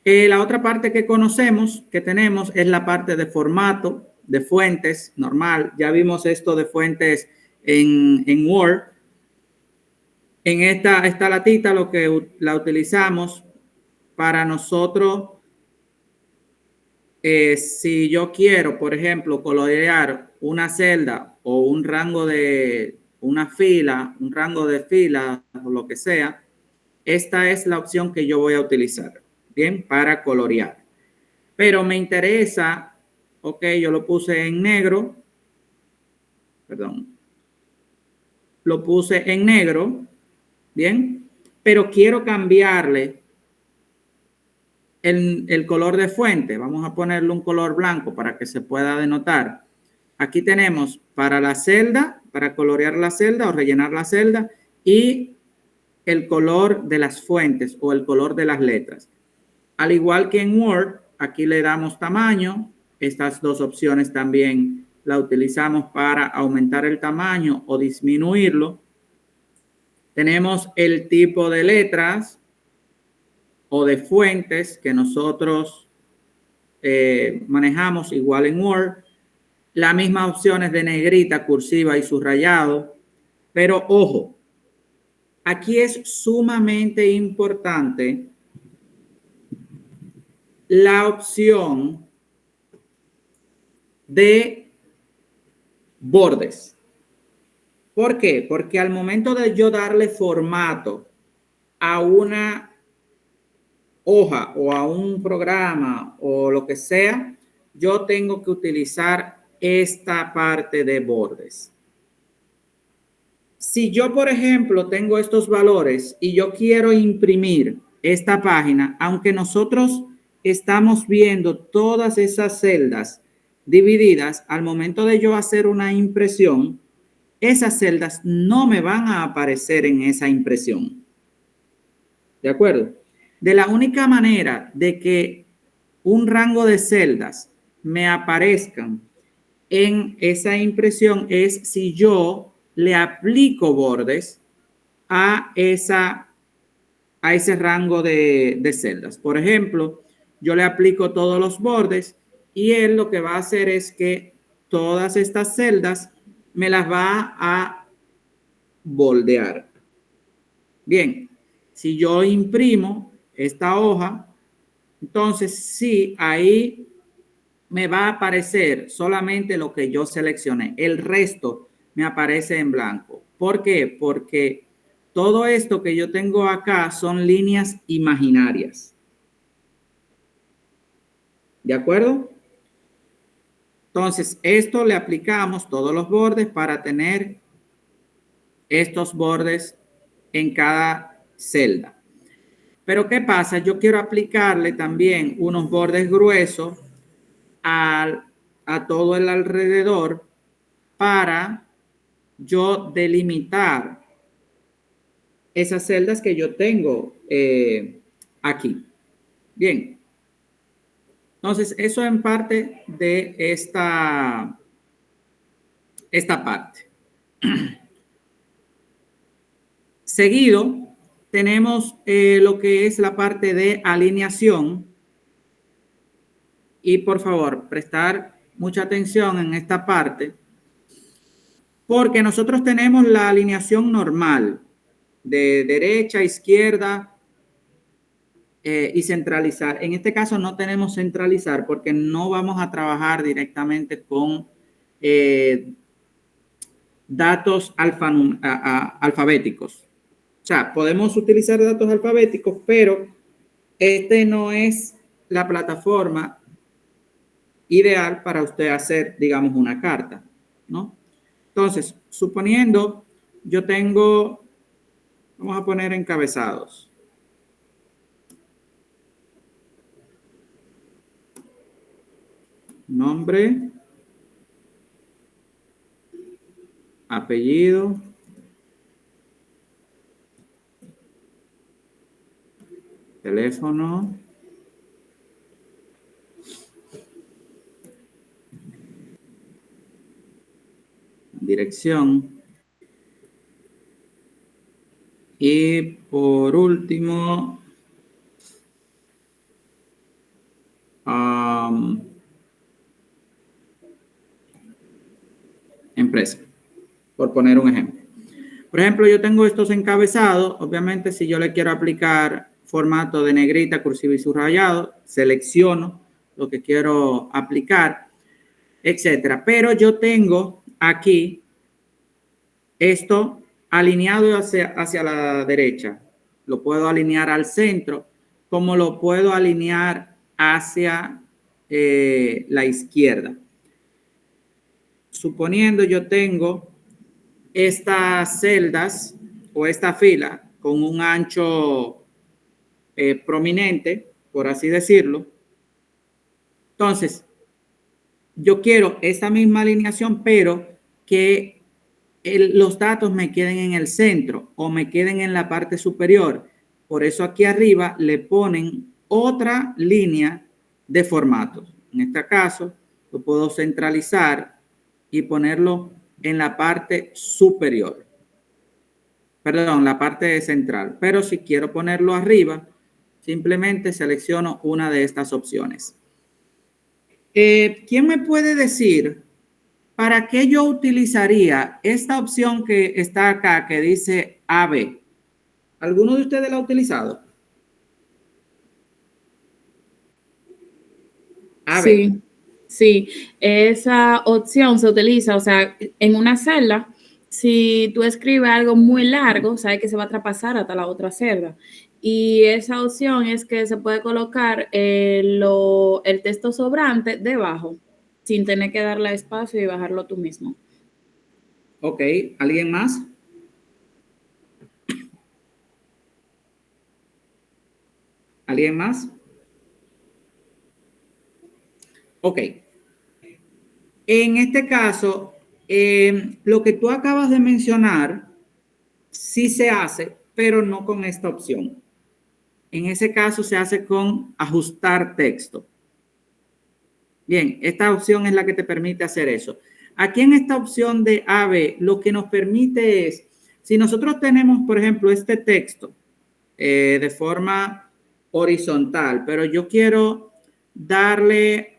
B: la otra parte que conocemos, que tenemos, es la parte de formato, de fuentes, normal. Ya vimos esto de fuentes en Word. En esta latita lo que la utilizamos para nosotros, si yo quiero, por ejemplo, colorear una celda o un rango de una fila, un rango de filas o lo que sea, esta es la opción que yo voy a utilizar, bien, para colorear. Pero me interesa, ok, yo lo puse en negro, perdón, lo puse en negro, bien, pero quiero cambiarle el color de fuente. Vamos a ponerle un color blanco para que se pueda denotar. aquí tenemos para la celda, para colorear la celda o rellenar la celda, y el color de las fuentes o el color de las letras. Al igual que en Word, aquí le damos tamaño. Estas dos opciones también la utilizamos para aumentar el tamaño o disminuirlo. Tenemos el tipo de letras o de fuentes que nosotros manejamos igual en Word. Las mismas opciones de negrita, cursiva y subrayado. Pero ojo, aquí es sumamente importante la opción de bordes. ¿Por qué? Porque al momento de yo darle formato a una hoja o a un programa o lo que sea, yo tengo que utilizar esta parte de bordes. Si yo, por ejemplo, tengo estos valores y yo quiero imprimir esta página, aunque nosotros estamos viendo todas esas celdas divididas, al momento de yo hacer una impresión, esas celdas no me van a aparecer en esa impresión. ¿De acuerdo? De la única manera de que un rango de celdas me aparezcan en esa impresión es si yo le aplico bordes a ese rango de celdas. Por ejemplo, yo le aplico todos los bordes y él lo que va a hacer es que todas estas celdas me las va a bordear. Bien, si yo imprimo esta hoja, entonces sí, ahí me va a aparecer solamente lo que yo seleccioné. El resto me aparece en blanco. ¿Por qué? Porque todo esto que yo tengo acá son líneas imaginarias. ¿De acuerdo? Entonces, esto le aplicamos todos los bordes para tener estos bordes en cada celda. Pero ¿qué pasa? Yo quiero aplicarle también unos bordes gruesos a todo el alrededor para yo delimitar esas celdas que yo tengo aquí. Bien. Entonces, eso en parte de esta parte. Seguido, tenemos lo que es la parte de alineación. Y por favor, prestar mucha atención en esta parte, porque nosotros tenemos la alineación normal de derecha, izquierda y centralizar. En este caso no tenemos centralizar porque no vamos a trabajar directamente con datos alfabéticos. O sea, podemos utilizar datos alfabéticos, pero este no es la plataforma ideal para usted hacer, digamos, una carta, ¿no? Entonces, suponiendo yo tengo, vamos a poner encabezados. Nombre, apellido, teléfono, dirección y por último empresa, por poner un ejemplo. Por ejemplo, yo tengo estos encabezados. Obviamente, si yo le quiero aplicar formato de negrita, cursiva y subrayado, selecciono lo que quiero aplicar, etcétera. Pero yo tengo aquí esto alineado hacia la derecha. Lo puedo alinear al centro, como lo puedo alinear hacia la izquierda. Suponiendo yo tengo estas celdas o esta fila con un ancho prominente, por así decirlo. Entonces, yo quiero esta misma alineación, pero que los datos me queden en el centro o me queden en la parte superior. Por eso aquí arriba le ponen otra línea de formatos. En este caso, lo puedo centralizar y ponerlo en la parte superior. Perdón, la parte central. Pero si quiero ponerlo arriba, simplemente selecciono una de estas opciones. ¿Quién me puede decir para qué yo utilizaría esta opción que está acá, que dice AB? ¿Alguno de ustedes la ha utilizado? AB.
E: Sí, sí, esa opción se utiliza, o sea, en una celda, si tú escribes algo muy largo, sabes que se va a traspasar hasta la otra celda. Y esa opción es que se puede colocar el texto sobrante debajo, sin tener que darle espacio y bajarlo tú mismo.
B: Ok, ¿alguien más? ¿Alguien más? Ok. En este caso, lo que tú acabas de mencionar sí se hace, pero no con esta opción. En ese caso se hace con ajustar texto. Bien, esta opción es la que te permite hacer eso. Aquí en esta opción de AB, lo que nos permite es, si nosotros tenemos, por ejemplo, este texto de forma horizontal, pero yo quiero darle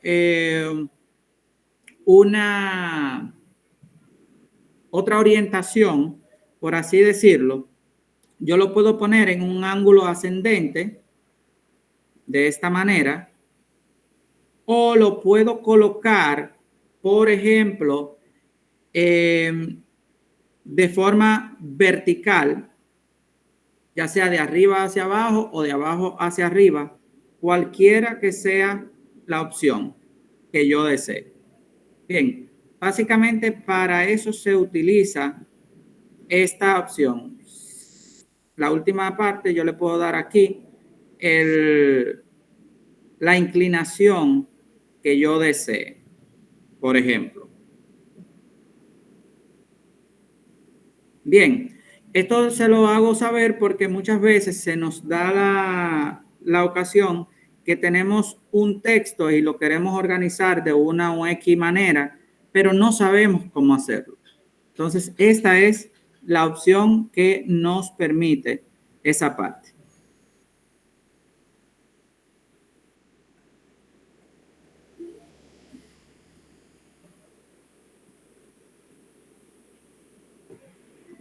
B: otra orientación, por así decirlo, yo lo puedo poner en un ángulo ascendente de esta manera, o lo puedo colocar, por ejemplo, de forma vertical, ya sea de arriba hacia abajo o de abajo hacia arriba, cualquiera que sea la opción que yo desee. Bien, básicamente para eso se utiliza esta opción. La última parte yo le puedo dar aquí la inclinación que yo desee, por ejemplo. Bien, esto se lo hago saber porque muchas veces se nos da la ocasión que tenemos un texto y lo queremos organizar de una o X manera, pero no sabemos cómo hacerlo. Entonces, esta es la opción que nos permite esa parte.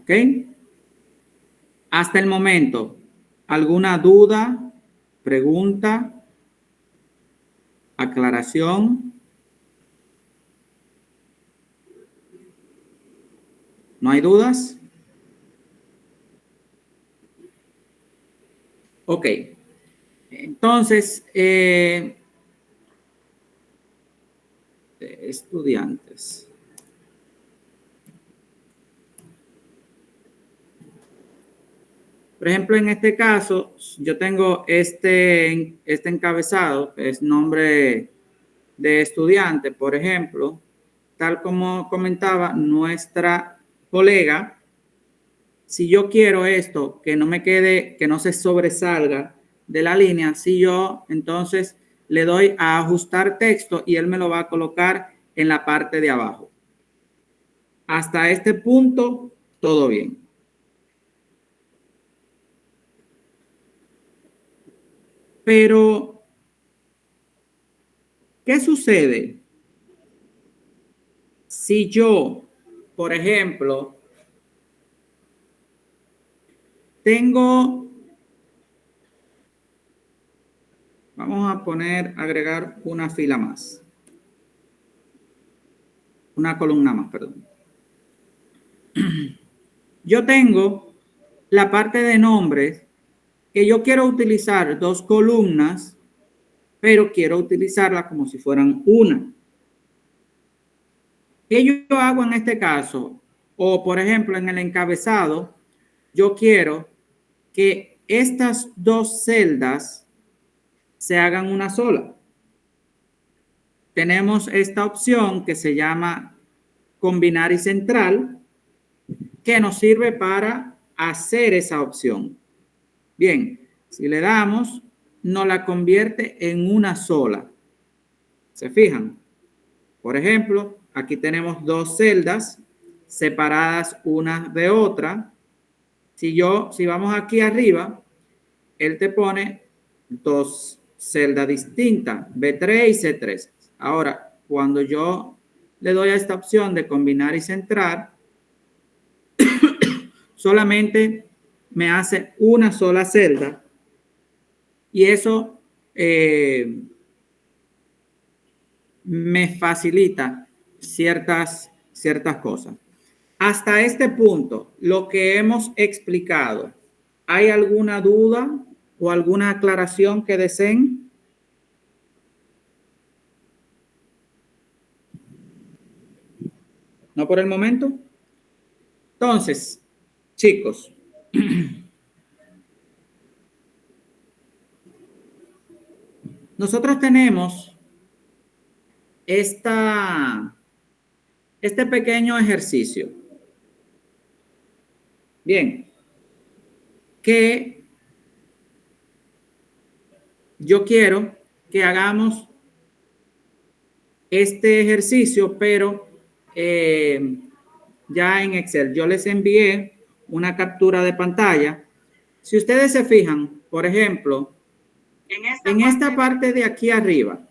B: ¿Ok? Hasta el momento, ¿alguna duda, pregunta, aclaración? ¿No hay dudas? Ok. Entonces, estudiantes. Por ejemplo, en este caso, yo tengo este encabezado, que es nombre de estudiante, por ejemplo, tal como comentaba nuestra colega. Si yo quiero esto, que no me quede, que no se sobresalga de la línea, si yo entonces le doy a ajustar texto y él me lo va a colocar en la parte de abajo. Hasta este punto, todo bien. Pero, ¿qué sucede si yo, por ejemplo, tengo, vamos a agregar una fila más, una columna más, perdón. Yo tengo la parte de nombres que yo quiero utilizar 2 columnas, pero quiero utilizarla como si fueran una. ¿Qué yo hago en este caso? O, por ejemplo, en el encabezado, yo quiero que estas 2 celdas se hagan una sola. tenemos esta opción que se llama combinar y centrar, que nos sirve para hacer esa opción. Bien, si le damos, nos la convierte en una sola. ¿Se fijan? Por ejemplo, aquí tenemos dos celdas separadas una de otra. Si vamos aquí arriba, él te pone dos celdas distintas, B3 y C3. Ahora, cuando yo le doy a esta opción de combinar y centrar, solamente me hace una sola celda y eso me facilita ciertas cosas. Hasta este punto, lo que hemos explicado, ¿hay alguna duda o alguna aclaración que deseen? ¿No por el momento? Entonces, chicos, nosotros tenemos este pequeño ejercicio. Bien, que yo quiero que hagamos este ejercicio, pero ya en Excel. Yo les envié una captura de pantalla. Si ustedes se fijan, por ejemplo, en esta parte de aquí arriba,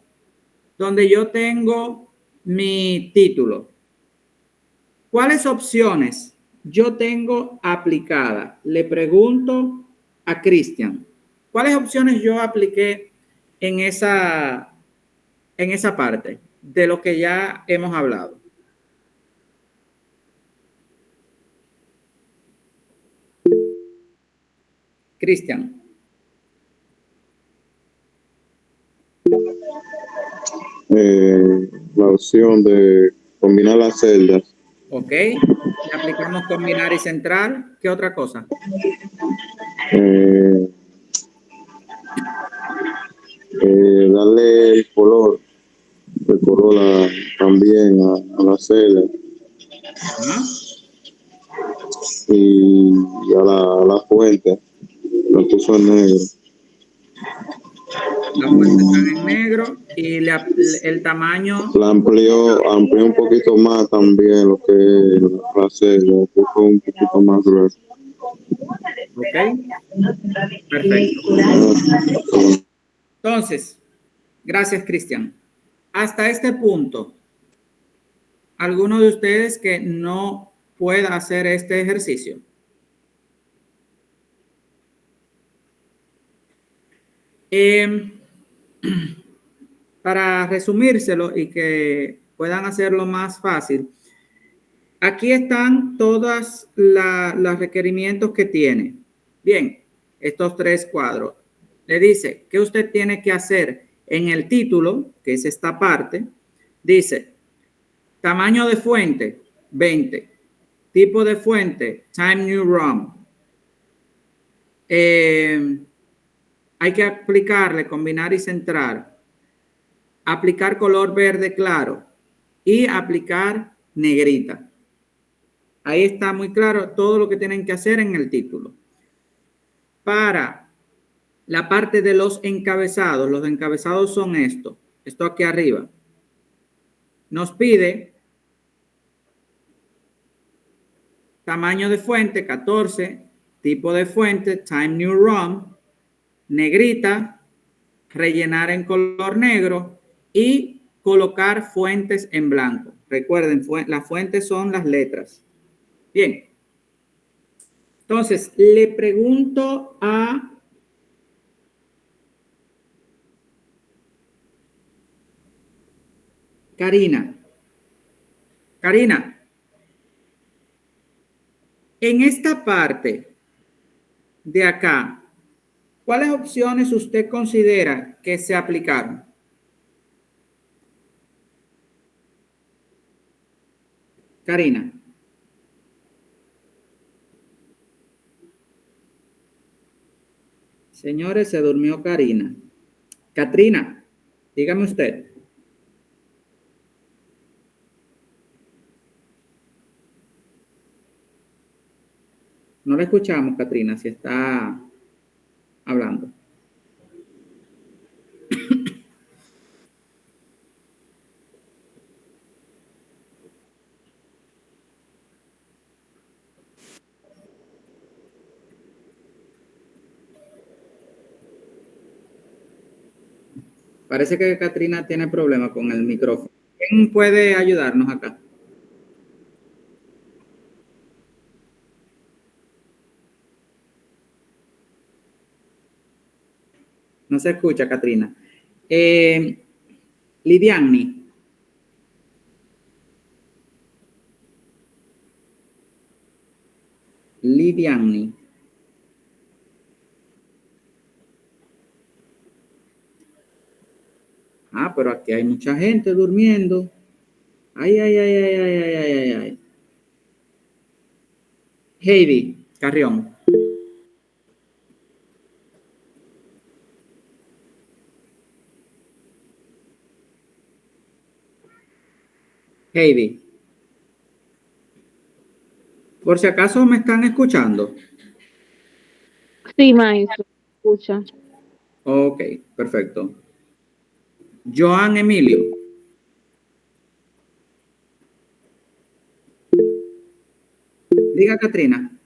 B: donde yo tengo mi título, ¿cuáles opciones yo tengo aplicadas? Le pregunto a Cristian, ¿cuáles opciones yo apliqué en esa parte de lo que ya hemos hablado? Cristian.
H: La opción de combinar las celdas.
B: Ok. Aplicamos combinar y centrar. ¿Qué otra cosa?
H: Darle el color también a la celda. Y a la fuente lo puso en negro.
B: La fuente está en negro y el tamaño.
H: La amplió un poquito más también lo que la celda, lo puso un poquito más grueso.
B: Ok. Perfecto. Entonces, gracias, Cristian. Hasta este punto, ¿alguno de ustedes que no pueda hacer este ejercicio? Para resumírselo y que puedan hacerlo más fácil, aquí están todos los requerimientos que tiene. Bien, estos tres cuadros. Le dice que usted tiene que hacer en el título, que es esta parte. Dice, tamaño de fuente, 20. Tipo de fuente, Time New Roman. Hay que aplicarle, combinar y centrar. Aplicar color verde claro y aplicar negrita. Ahí está muy claro todo lo que tienen que hacer en el título. Para la parte de los encabezados son esto aquí arriba. Nos pide tamaño de fuente 14, tipo de fuente Time New Roman, negrita, rellenar en color negro y colocar fuentes en blanco. Recuerden, las fuentes son las letras. Bien. Entonces, le pregunto a Karina. Karina, en esta parte de acá, ¿cuáles opciones usted considera que se aplicaron? Karina. Señores, se durmió Karina. Katrina, dígame usted. No la escuchamos, Katrina, si está hablando. Parece que Katrina tiene problemas con el micrófono. ¿Quién puede ayudarnos acá? No se escucha, Katrina. Lidiani. Lidiani. Ah, pero aquí hay mucha gente durmiendo. Ay, ay, ay, ay, ay, ay, ay, ay, ay. Heidi Carrión. Heidi. Por si acaso me están escuchando.
F: Sí, maestro, escucha.
B: Ok, perfecto. Joan Emilio. Diga, Katrina.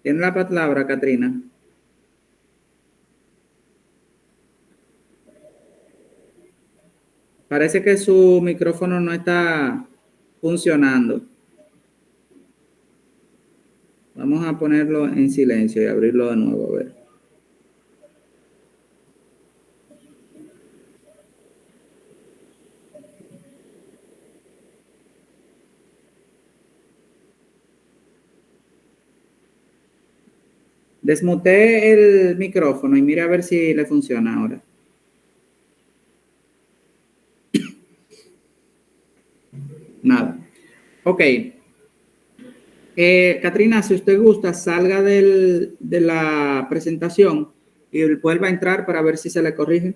B: Tiene la palabra, Katrina. Parece que su micrófono no está funcionando. Vamos a ponerlo en silencio y abrirlo de nuevo, a ver. Desmuté el micrófono y mira a ver si le funciona ahora. Nada. Ok. Katrina, si usted gusta, salga de la presentación y vuelva a entrar para ver si se le corrige.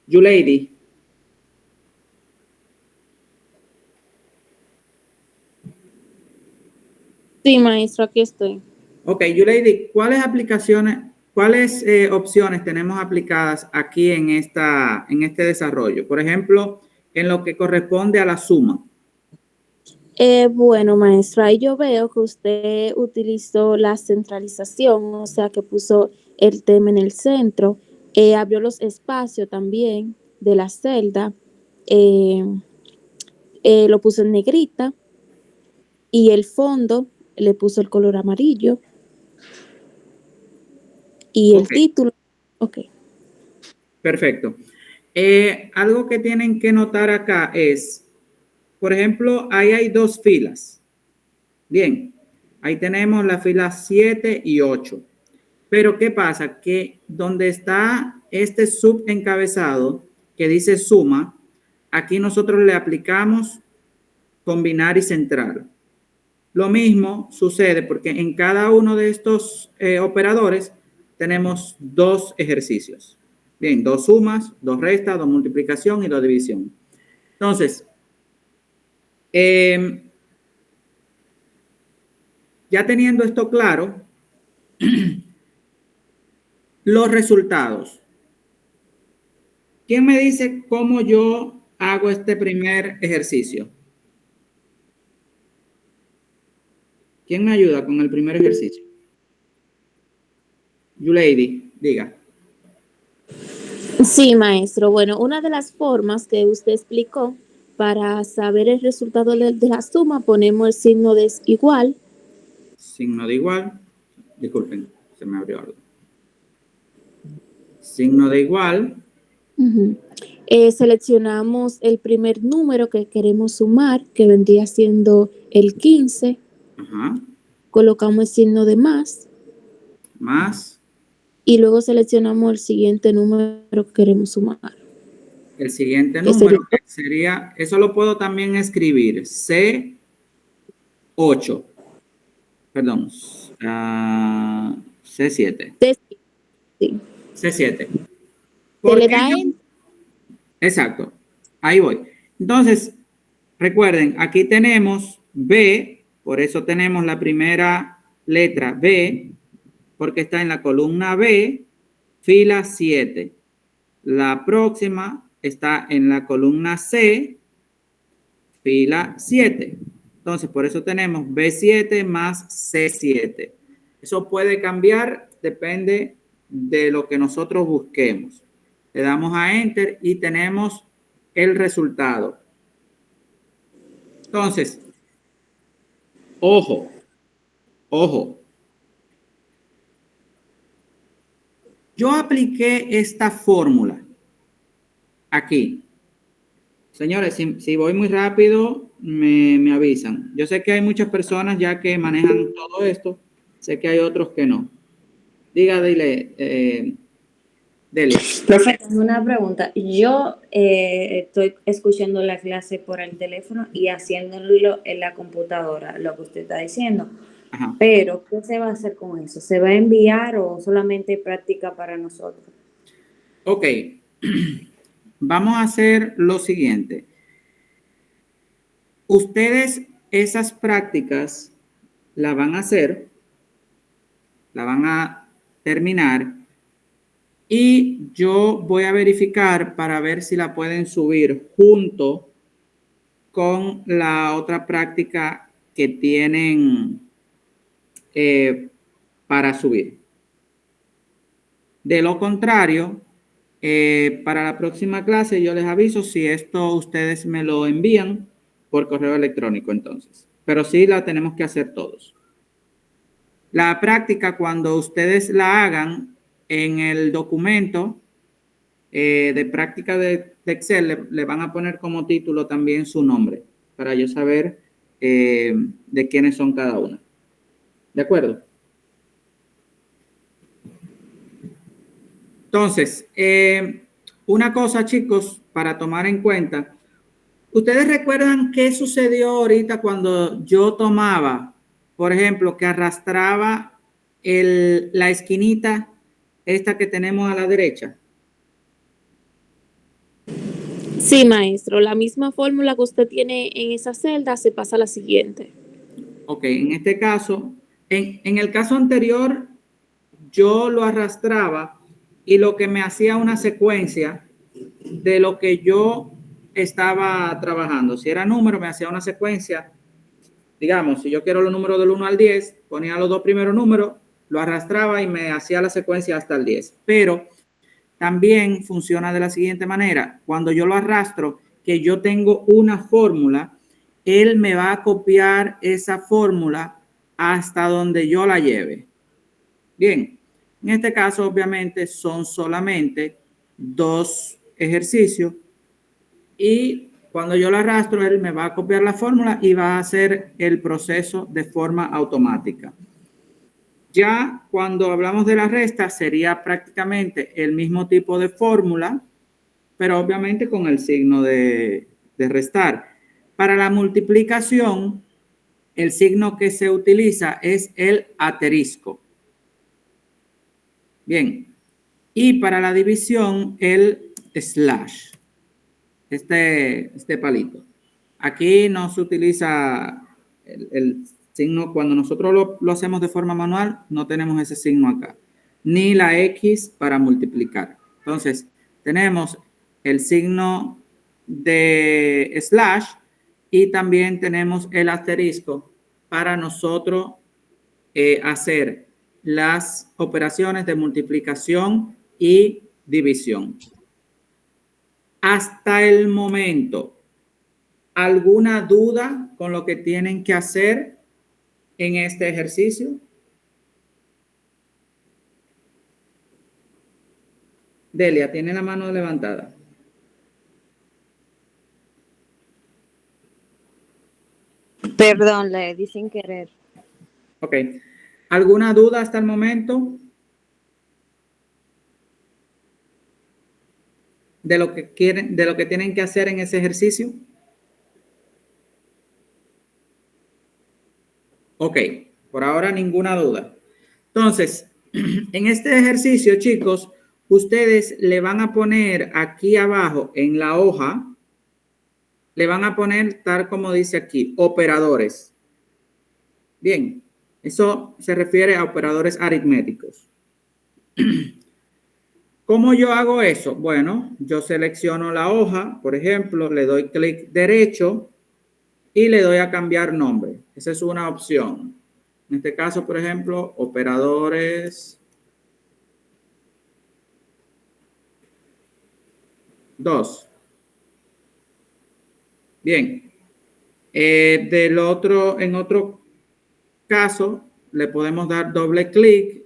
B: You lady.
I: Sí, maestro, aquí estoy.
B: Ok, you lady, ¿cuáles opciones tenemos aplicadas aquí en este desarrollo? Por ejemplo, en lo que corresponde a la suma.
I: Bueno, maestra, ahí yo veo que usted utilizó la centralización, o sea, que puso el tema en el centro, abrió los espacios también de la celda, eh, lo puso en negrita y el fondo le puso el color amarillo y el
B: Ok.
I: título, ok.
B: Perfecto. Algo que tienen que notar acá es, por ejemplo, ahí hay dos filas. Bien, ahí tenemos la fila 7 y 8. Pero ¿qué pasa? Que donde está este subencabezado que dice suma, aquí nosotros le aplicamos combinar y centrar. Lo mismo sucede porque en cada uno de estos operadores tenemos dos ejercicios. Bien, dos sumas, dos restas, dos multiplicación y dos división. Entonces, ya teniendo esto claro, los resultados. ¿Quién me dice cómo yo hago este primer ejercicio? ¿Quién me ayuda con el primer ejercicio? You lady, diga.
I: Sí, maestro. Bueno, una de las formas que usted explicó para saber el resultado de la suma, ponemos el signo de igual.
B: Signo de igual. Disculpen, se me abrió algo. Signo de igual.
I: Uh-huh. Seleccionamos el primer número que queremos sumar, que vendría siendo el 15.
B: Ajá.
I: Colocamos el signo de más.
B: Más.
I: Y luego seleccionamos el siguiente número que queremos sumar.
B: El siguiente número sería, eso lo puedo también escribir, C8. Perdón, C7.
I: Sí.
B: C7.
I: Se le da en...
B: Exacto. Ahí voy. Entonces, recuerden, aquí tenemos B, por eso tenemos la primera letra B, porque está en la columna B, fila 7. La próxima está en la columna C, fila 7. Entonces, por eso tenemos B7 más C7. Eso puede cambiar, depende de lo que nosotros busquemos. Le damos a Enter y tenemos el resultado. Entonces, ojo, ojo. Yo apliqué esta fórmula aquí. Señores, si voy muy rápido, me avisan. Yo sé que hay muchas personas ya que manejan todo esto. Sé que hay otros que no. Diga, dile.
J: Profe, una pregunta. Yo estoy escuchando la clase por el teléfono y haciéndolo en la computadora, lo que usted está diciendo.
B: Ajá.
J: Pero, ¿qué se va a hacer con eso? ¿Se va a enviar o solamente práctica para nosotros?
B: Ok. Vamos a hacer lo siguiente. Ustedes esas prácticas la van a hacer, la van a terminar y yo voy a verificar para ver si la pueden subir junto con la otra práctica que tienen para subir. De lo contrario, para la próxima clase yo les aviso si esto ustedes me lo envían por correo electrónico entonces. Pero sí la tenemos que hacer todos. La práctica, cuando ustedes la hagan en el documento de práctica de Excel, le van a poner como título también su nombre para yo saber de quiénes son cada una. ¿De acuerdo? Entonces, una cosa, chicos, para tomar en cuenta. ¿Ustedes recuerdan qué sucedió ahorita cuando yo tomaba, por ejemplo, que arrastraba la esquinita esta que tenemos a la derecha?
I: Sí, maestro, la misma fórmula que usted tiene en esa celda se pasa a la siguiente.
B: Ok, en este caso, en el caso anterior, yo lo arrastraba y lo que me hacía una secuencia de lo que yo estaba trabajando. Si era número, me hacía una secuencia. Digamos, si yo quiero los números del 1 al 10, ponía los dos primeros números, lo arrastraba y me hacía la secuencia hasta el 10. Pero también funciona de la siguiente manera. Cuando yo lo arrastro, que yo tengo una fórmula, él me va a copiar esa fórmula hasta donde yo la lleve. Bien, en este caso obviamente son solamente 2 ejercicios y cuando yo lo arrastro, él me va a copiar la fórmula y va a hacer el proceso de forma automática. Ya cuando hablamos de la resta, sería prácticamente el mismo tipo de fórmula, pero obviamente con el signo de restar. Para la multiplicación, el signo que se utiliza es el asterisco. Bien. Y para la división, el slash. Este palito. Aquí no se utiliza el signo, cuando nosotros lo hacemos de forma manual, no tenemos ese signo acá. Ni la X para multiplicar. Entonces, tenemos el signo de slash y también tenemos el asterisco para nosotros hacer las operaciones de multiplicación y división. Hasta el momento, ¿alguna duda con lo que tienen que hacer en este ejercicio? Delia, tiene la mano levantada.
K: Perdón, le di sin querer.
B: Ok. ¿Alguna duda hasta el momento? De lo que quieren, de lo que tienen que hacer en ese ejercicio. Ok, por ahora ninguna duda. Entonces, en este ejercicio, chicos, ustedes le van a poner aquí abajo en la hoja, le van a poner tal como dice aquí, operadores. Bien, eso se refiere a operadores aritméticos. ¿Cómo yo hago eso? Bueno, yo selecciono la hoja, por ejemplo, le doy clic derecho y le doy a cambiar nombre. Esa es una opción. En este caso, por ejemplo, operadores 2. Bien. En otro caso, le podemos dar doble clic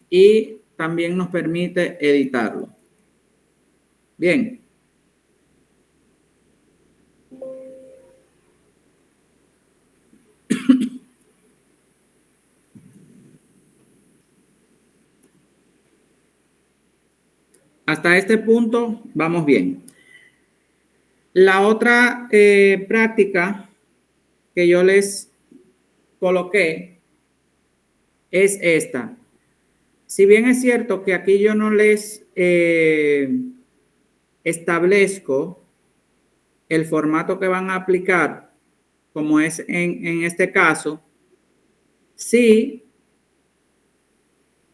B: y también nos permite editarlo. Bien. Hasta este punto vamos bien. La otra práctica que yo les coloqué es esta. Si bien es cierto que aquí yo no les establezco el formato que van a aplicar, como es en este caso, sí,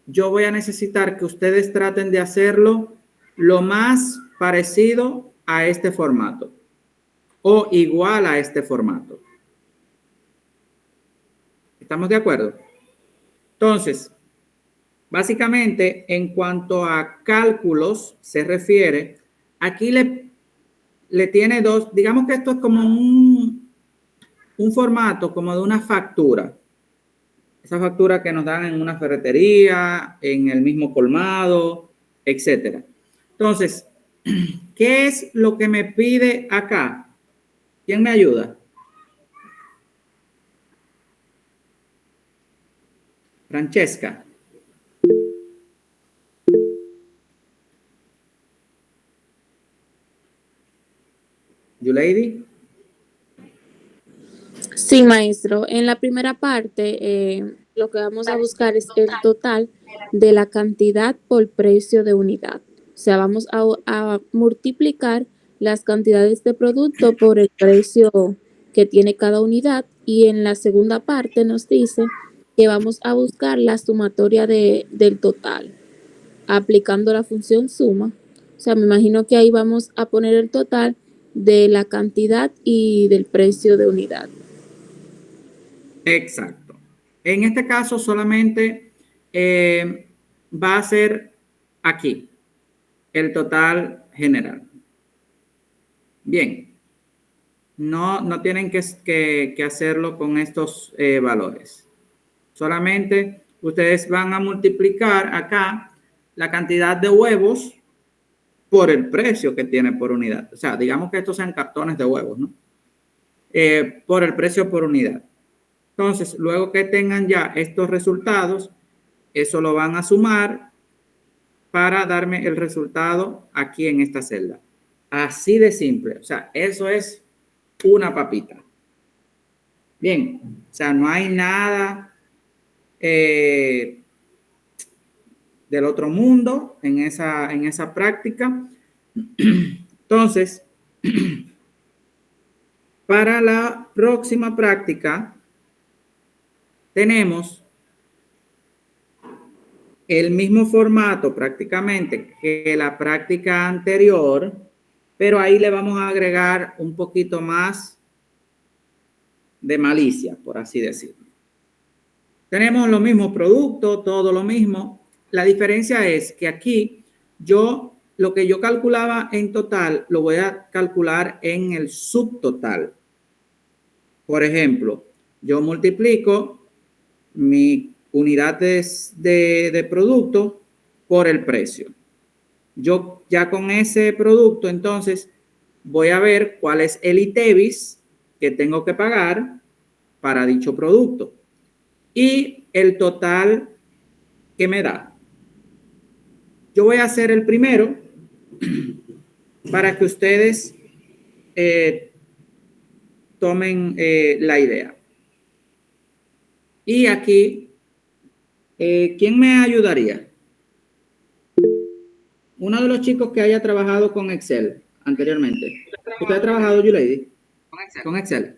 B: yo voy a necesitar que ustedes traten de hacerlo lo más parecido a este formato o igual a este formato. ¿Estamos de acuerdo? Entonces, básicamente, en cuanto a cálculos se refiere, aquí le tiene dos, digamos que esto es como un formato como de una factura. Esa factura que nos dan en una ferretería, en el mismo colmado, etcétera. Entonces, ¿qué es lo que me pide acá? ¿Quién me ayuda? Francesca. ¿Yulady?
I: Sí, maestro. En la primera parte, lo que vamos a buscar es el total de la cantidad por precio de unidad. O sea, vamos a multiplicar las cantidades de producto por el precio que tiene cada unidad. Y en la segunda parte nos dice que vamos a buscar la sumatoria del total, aplicando la función suma. O sea, me imagino que ahí vamos a poner el total de la cantidad y del precio de unidad.
B: Exacto. En este caso solamente va a ser aquí el total general. Bien. No tienen que hacerlo con estos valores. Solamente ustedes van a multiplicar acá la cantidad de huevos por el precio que tiene por unidad. O sea, digamos que estos sean cartones de huevos, ¿no? Por el precio por unidad. Entonces, luego que tengan ya estos resultados, eso lo van a sumar para darme el resultado aquí en esta celda. Así de simple. O sea, eso es una papita. Bien, o sea, no hay nada del otro mundo en esa práctica. Entonces, para la próxima práctica, tenemos el mismo formato prácticamente que la práctica anterior, pero ahí le vamos a agregar un poquito más de malicia, por así decirlo. Tenemos los mismos productos, todo lo mismo. La diferencia es que aquí lo que yo calculaba en total, lo voy a calcular en el subtotal. Por ejemplo, yo multiplico mi unidad de producto por el precio. Yo ya con ese producto, entonces, voy a ver cuál es el ITEVIS que tengo que pagar para dicho producto y el total que me da. Yo voy a hacer el primero para que ustedes tomen la idea. Y aquí, ¿quién me ayudaría? Uno de los chicos que haya trabajado con Excel anteriormente. ¿Usted ha trabajado, Yulady, con Excel?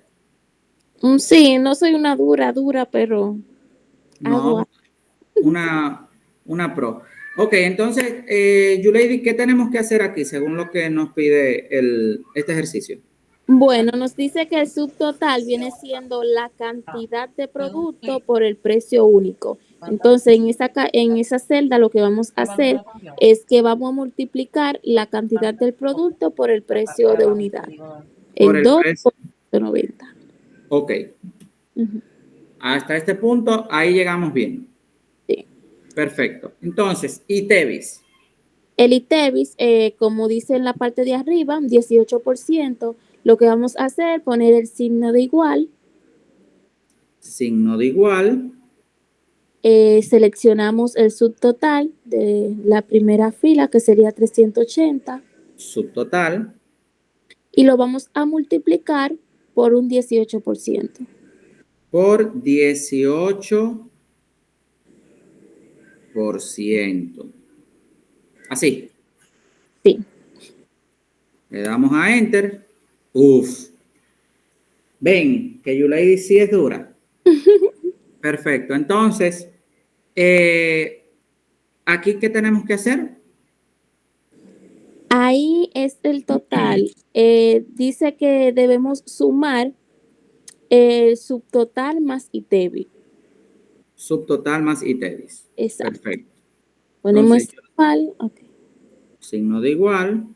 I: Sí, no soy una dura, pero hago
B: No, una pro. Ok, entonces, Yulady, ¿qué tenemos que hacer aquí según lo que nos pide este ejercicio?
I: Bueno, nos dice que el subtotal viene siendo la cantidad de producto por el precio único. Entonces, en esa celda lo que vamos a hacer es que vamos a multiplicar la cantidad del producto por el precio de unidad.
B: Por
I: En
B: el precio.
I: 2,90.
B: Ok. Hasta este punto, ahí llegamos bien.
I: Sí.
B: Perfecto. Entonces, ITEVIS.
I: El ITEVIS, como dice en la parte de arriba, 18%, lo que vamos a hacer, poner el signo de igual.
B: Signo de igual.
I: Seleccionamos el subtotal de la primera fila, que sería 380.
B: Subtotal.
I: Y lo vamos a multiplicar por un 18%.
B: Por 18%. Así.
I: Sí.
B: Le damos a Enter. Uf. Ven, que Yulady sí es dura. Perfecto. Entonces, ¿aquí qué tenemos que hacer?
I: Ahí es el total. Dice que debemos sumar el subtotal más ITEVIS.
B: Subtotal más ITEVIS.
I: Exacto.
B: Perfecto.
I: Ponemos
B: Entonces,
I: igual. Okay.
B: Signo de igual.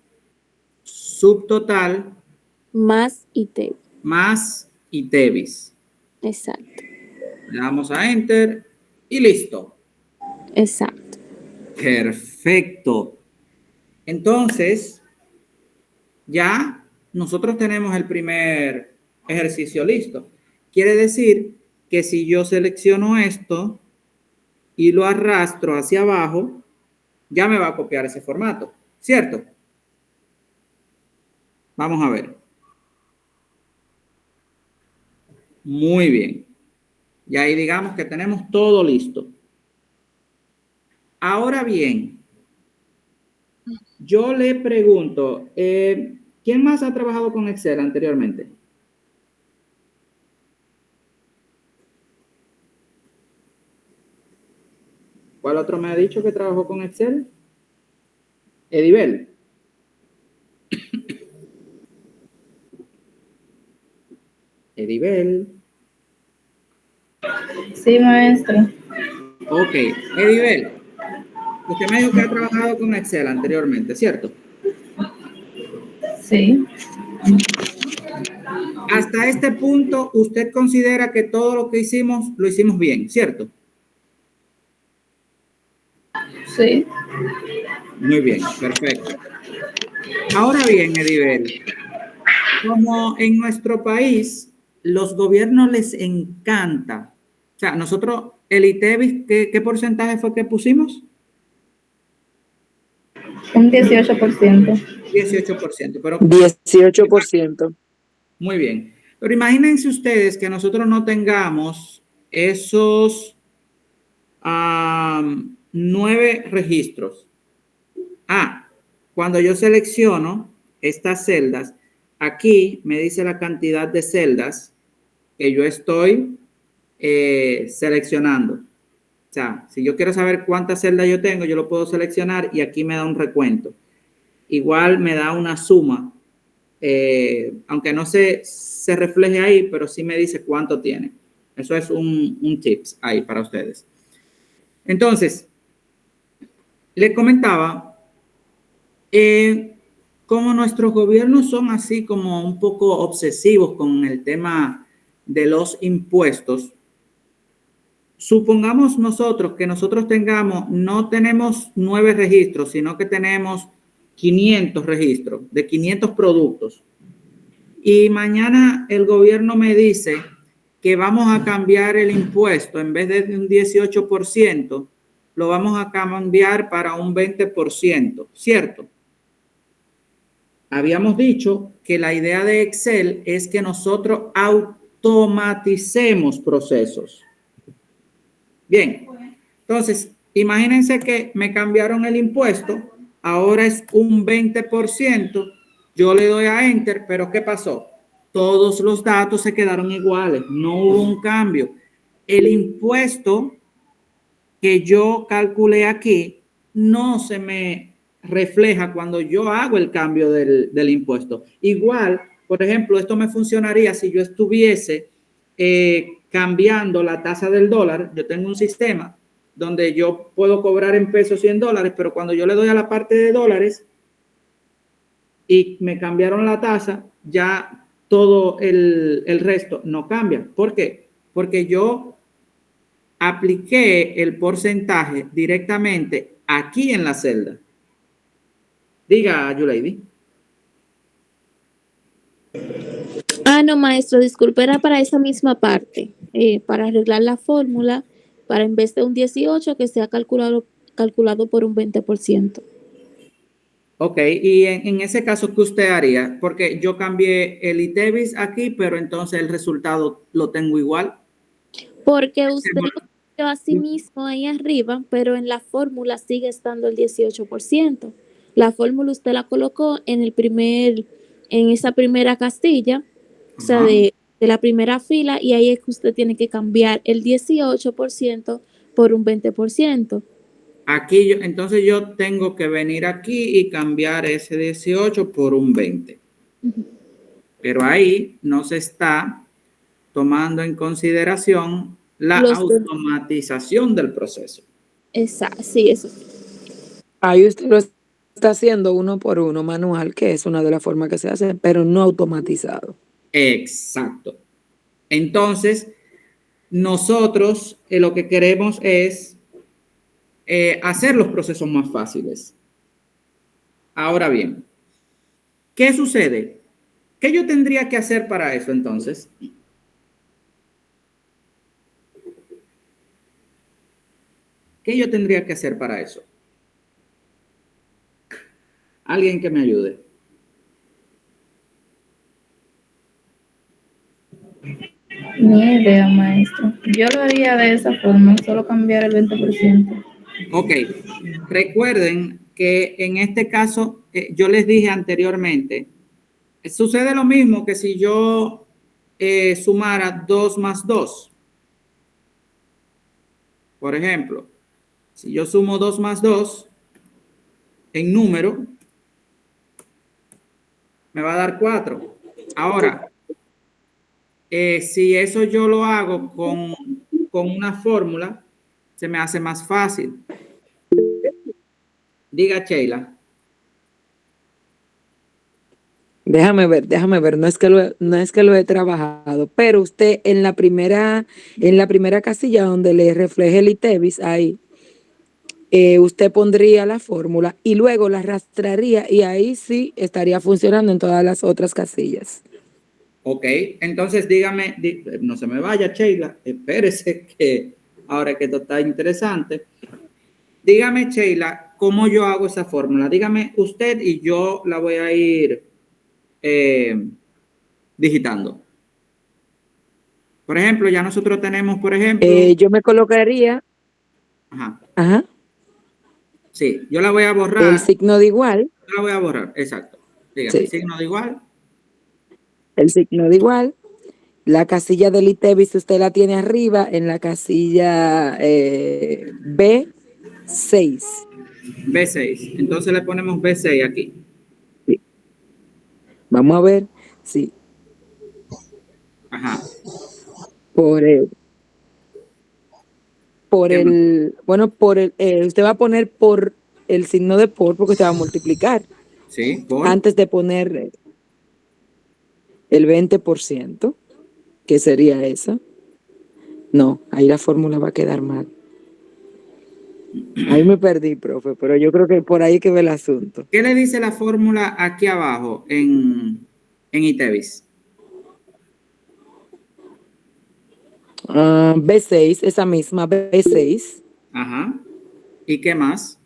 B: Subtotal.
I: Más ITEVIS.
B: Más ITEVIS.
I: Exacto.
B: Le damos a Enter y listo.
I: Exacto.
B: Perfecto. Entonces, ya nosotros tenemos el primer ejercicio listo. Quiere decir que si yo selecciono esto y lo arrastro hacia abajo, ya me va a copiar ese formato, ¿cierto? Vamos a ver. Muy bien. Y ahí digamos que tenemos todo listo. Ahora bien, yo le pregunto, ¿quién más ha trabajado con Excel anteriormente? ¿Cuál otro me ha dicho que trabajó con Excel? Edibel. Edibel.
E: Sí, maestro.
B: Ok, Edibel. Usted me dijo que ha trabajado con Excel anteriormente, ¿cierto?
E: Sí.
B: Hasta este punto, usted considera que todo lo que hicimos, lo hicimos bien, ¿cierto?
E: Sí.
B: Muy bien, perfecto. Ahora bien, Edibel, como en nuestro país, los gobiernos les encanta. O sea, nosotros, el ITEVIS, ¿qué porcentaje fue que pusimos?
E: Un 18%.
B: 18%. Pero
F: 18%.
B: muy bien. Pero imagínense ustedes que nosotros no tengamos esos 9 registros. Cuando yo selecciono estas celdas, aquí me dice la cantidad de celdas que yo estoy seleccionando. O sea, si yo quiero saber cuántas celdas yo tengo, yo lo puedo seleccionar y aquí me da un recuento. Igual me da una suma, aunque no se refleje ahí, pero sí me dice cuánto tiene. Eso es un tips ahí para ustedes. Entonces, le comentaba, como nuestros gobiernos son así como un poco obsesivos con el tema de los impuestos, supongamos nosotros que nosotros no tenemos 9 registros, sino que tenemos 500 registros de 500 productos. Y mañana el gobierno me dice que vamos a cambiar el impuesto, en vez de un 18%, lo vamos a cambiar para un 20%, ¿cierto? Habíamos dicho que la idea de Excel es que nosotros automaticemos procesos. Bien, entonces, imagínense que me cambiaron el impuesto, ahora es un 20%, Yo le doy a Enter, pero ¿qué pasó? Todos los datos se quedaron iguales, no hubo un cambio. El impuesto que yo calculé aquí no se me refleja cuando yo hago el cambio del impuesto. Igual, por ejemplo, esto me funcionaría si yo estuviese cambiando la tasa del dólar. Yo tengo un sistema donde yo puedo cobrar en pesos y en dólares, pero cuando yo le doy a la parte de dólares y me cambiaron la tasa, ya todo el resto no cambia. ¿Por qué? Porque yo apliqué el porcentaje directamente aquí en la celda. Diga, Yulady.
I: No, maestro, disculpe, era para esa misma parte, para arreglar la fórmula, para en vez de un 18 que sea calculado por un 20%.
B: Ok, y en ese caso, ¿qué usted haría? Porque yo cambié el ITEVIS aquí, pero entonces el resultado lo tengo igual.
I: Porque usted lo cambió a sí mismo ahí arriba, pero en la fórmula sigue estando el 18%. La fórmula usted la colocó en esa primera casilla, o sea, de la primera fila, y ahí es que usted tiene que cambiar el 18% por un 20%.
B: Aquí entonces yo tengo que venir aquí y cambiar ese 18 por un 20. Pero ahí no se está tomando en consideración la automatización del proceso.
I: Exacto, sí, eso.
F: Ahí usted lo está haciendo uno por uno manual, que es una de las formas que se hace, pero no automatizado.
B: Exacto. Entonces, nosotros lo que queremos es hacer los procesos más fáciles. Ahora bien, ¿qué sucede? ¿Qué yo tendría que hacer para eso entonces? ¿Qué yo tendría que hacer para eso? Alguien que me ayude.
E: Ni idea, maestro. Yo lo haría de esa forma, solo cambiar el 20%.
B: Ok, recuerden que en este caso, yo les dije anteriormente, sucede lo mismo que si yo sumara 2 más 2. Por ejemplo, si yo sumo 2 más 2 en número, me va a dar 4. Ahora, si eso yo lo hago con una fórmula, se me hace más fácil. Diga, Sheila.
F: Déjame ver, no es que lo he trabajado, pero usted en la primera casilla donde le refleje el ITEVIS, ahí, usted pondría la fórmula y luego la arrastraría y ahí sí estaría funcionando en todas las otras casillas.
B: Ok, entonces dígame, no se me vaya, Sheila, espérese que ahora que esto está interesante. Dígame, Sheila, cómo yo hago esa fórmula. Dígame usted y yo la voy a ir digitando. Por ejemplo, ya nosotros tenemos, por ejemplo...
F: yo me colocaría...
B: Ajá. Sí, yo la voy a borrar.
F: El signo de igual.
B: Yo la voy a borrar, exacto. Dígame,
F: Sí.
B: signo de igual.
F: El signo de igual. La casilla del ITEVIS usted la tiene arriba en la casilla B6.
B: B6. Entonces le ponemos B6 aquí.
F: Sí. Vamos a ver. Sí.
B: Ajá.
F: Usted va a poner por el signo de por porque usted va a multiplicar.
B: Sí, por.
F: Antes de poner el 20%, que sería esa. No, ahí la fórmula va a quedar mal. Ahí me perdí, profe, pero yo creo que por ahí que ve el asunto.
B: ¿Qué le dice la fórmula aquí abajo en ITEVIS?
F: B6, esa misma B6.
B: Ajá. ¿Y qué más?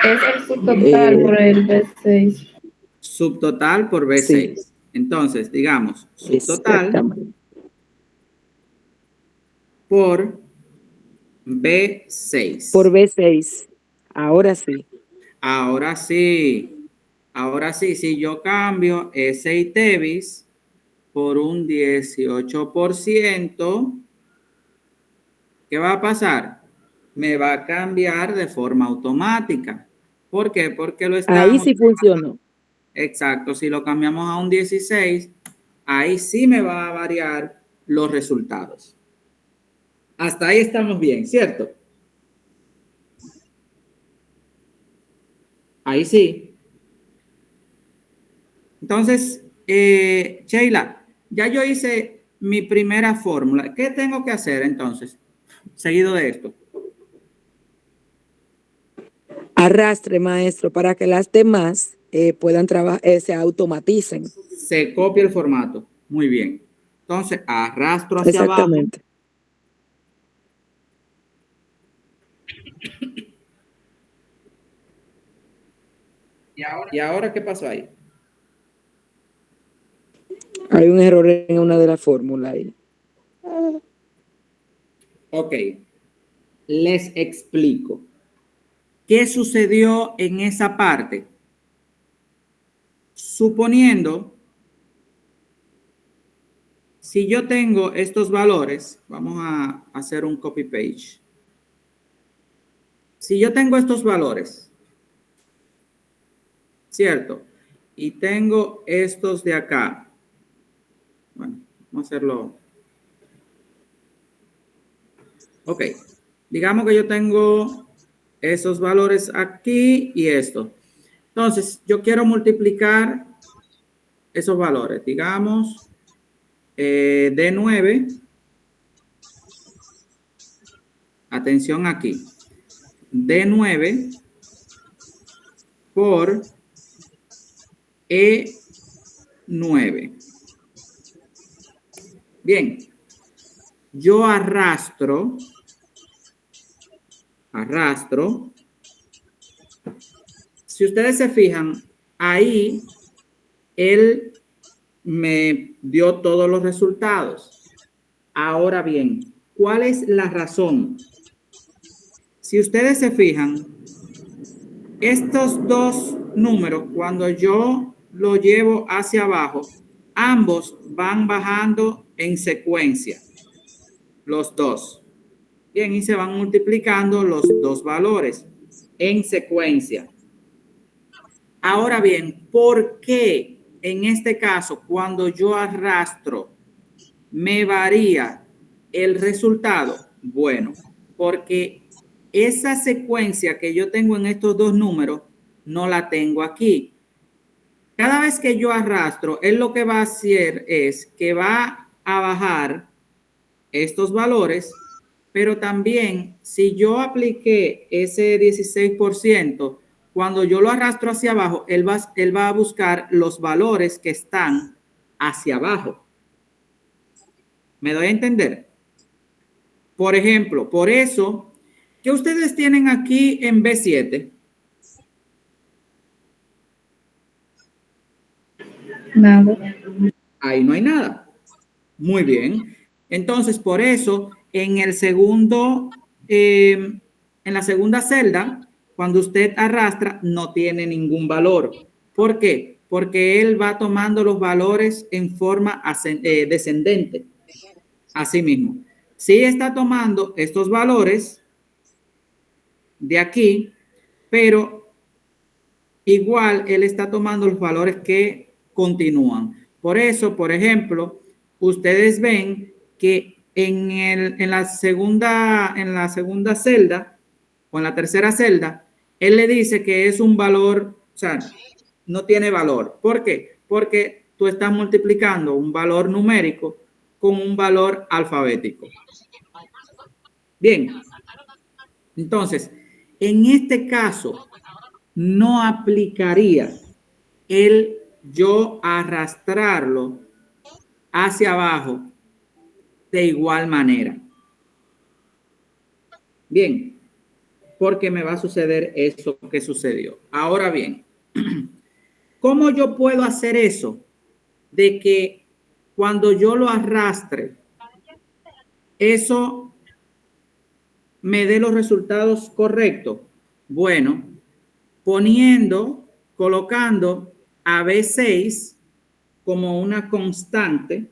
E: Es el subtotal por el B6.
B: Subtotal por B6. Sí. Entonces, digamos, subtotal por B6.
F: Por B6. Ahora sí.
B: Ahora sí. Ahora sí, si yo cambio ese ITEVIS por un 18%, ¿qué va a pasar? Me va a cambiar de forma automática. ¿Por qué? Porque lo
F: Ahí
B: estamos...
F: sí funcionó.
B: Exacto, si lo cambiamos a un 16, ahí sí me va a variar los resultados. Hasta ahí estamos bien, ¿cierto? Ahí sí. Entonces, Sheila, ya yo hice mi primera fórmula. ¿Qué tengo que hacer entonces? Seguido de esto.
F: Arrastre, maestro, para que las demás puedan trabajar, se automaticen.
B: Se copia el formato. Muy bien. Entonces, arrastro hacia abajo.
F: Exactamente.
B: ¿Y ahora qué pasó ahí?
F: Hay un error en una de las fórmulas ahí.
B: Ok. Les explico. ¿Qué sucedió en esa parte? Suponiendo, si yo tengo estos valores, vamos a hacer un copy page. Si yo tengo estos valores, ¿cierto? Y tengo estos de acá. Bueno, vamos a hacerlo. Ok. Digamos que yo tengo esos valores aquí y esto. Entonces, yo quiero multiplicar esos valores. Digamos, de 9. Atención aquí. De 9 por E9. Bien. Yo arrastro. Si ustedes se fijan, ahí él me dio todos los resultados. Ahora bien, ¿cuál es la razón? Si ustedes se fijan, estos dos números, cuando yo lo llevo hacia abajo, ambos van bajando en secuencia, los dos. Bien, y se van multiplicando los dos valores en secuencia. Ahora bien, ¿por qué en este caso, cuando yo arrastro, me varía el resultado? Bueno, porque esa secuencia que yo tengo en estos dos números, no la tengo aquí. Cada vez que yo arrastro, él lo que va a hacer es que va a bajar estos valores, pero también si yo apliqué ese 16%, cuando yo lo arrastro hacia abajo, él va a buscar los valores que están hacia abajo. ¿Me doy a entender? Por ejemplo, por eso, ¿qué ustedes tienen aquí en B7?
E: Nada.
B: Ahí no hay nada. Muy bien. Entonces, por eso, en el segundo, en la segunda celda, cuando usted arrastra, no tiene ningún valor. ¿Por qué? Porque él va tomando los valores en forma descendente. Así mismo. Sí está tomando estos valores de aquí, pero igual él está tomando los valores que continúan. Por eso, por ejemplo, ustedes ven que en la segunda celda o en la tercera celda, él le dice que es un valor, o sea, no tiene valor. ¿Por qué? Porque tú estás multiplicando un valor numérico con un valor alfabético. Bien. Entonces, en este caso, no aplicaría el yo arrastrarlo hacia abajo de igual manera. Bien, porque me va a suceder eso que sucedió. Ahora bien, ¿cómo yo puedo hacer eso? De que cuando yo lo arrastre, eso me dé los resultados correctos. Bueno, poniendo colocando a B6 como una constante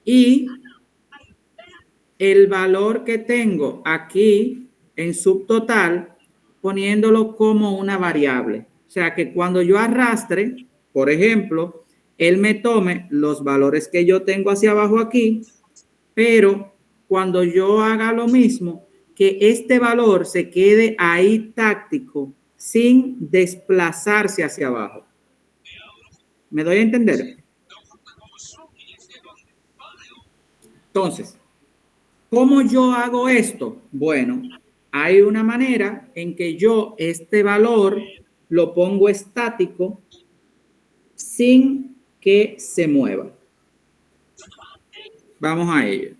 B: y el valor que tengo aquí en subtotal poniéndolo como una variable. O sea que cuando yo arrastre, por ejemplo, él me tome los valores que yo tengo hacia abajo aquí, pero cuando yo haga lo mismo, que este valor se quede ahí táctico sin desplazarse hacia abajo. ¿Me doy a entender? Entonces, ¿cómo yo hago esto? Bueno, hay una manera en que yo este valor lo pongo estático sin que se mueva. Vamos a ello.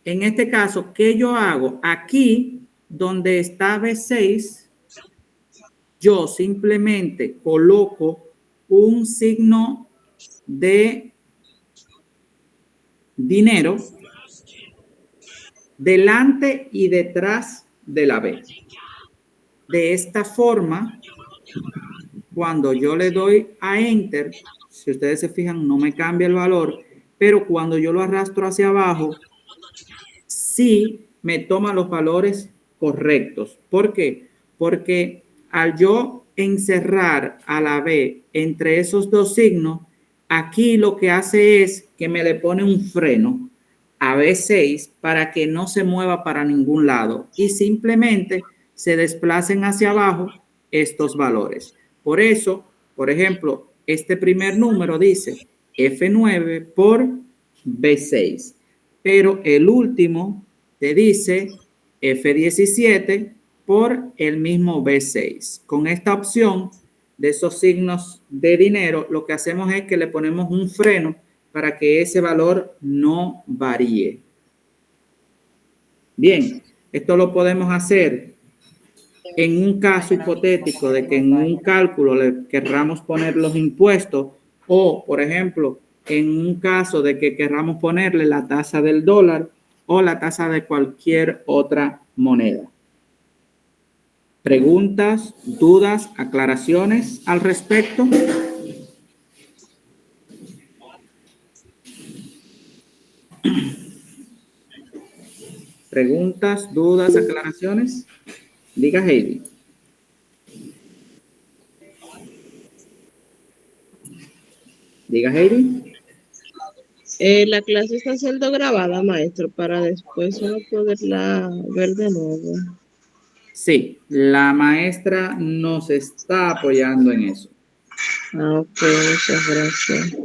B: En este caso, ¿qué yo hago? Aquí, donde está B6, yo simplemente coloco un signo de dinero delante y detrás de la B. De esta forma, cuando yo le doy a Enter, si ustedes se fijan, no me cambia el valor, pero cuando yo lo arrastro hacia abajo, sí me toma los valores correctos. ¿Por qué? Porque al yo encerrar a la B entre esos dos signos, aquí lo que hace es que me le pone un freno a B6 para que no se mueva para ningún lado y simplemente se desplacen hacia abajo estos valores. Por eso, por ejemplo, este primer número dice F9 por B6, pero el último te dice F17 por el mismo B6. Con esta opción de esos signos de dinero, lo que hacemos es que le ponemos un freno para que ese valor no varíe. Bien, esto lo podemos hacer en un caso hipotético de que en un cálculo le querramos poner los impuestos o, por ejemplo, en un caso de que querramos ponerle la tasa del dólar o la tasa de cualquier otra moneda. ¿Preguntas, dudas, aclaraciones al respecto? ¿Preguntas, dudas, aclaraciones? Diga Heidi. Diga Heidi.
A: La clase está siendo grabada, maestro, para después uno poderla ver de nuevo.
B: Sí, la maestra nos está apoyando en eso.
A: Ok, muchas gracias.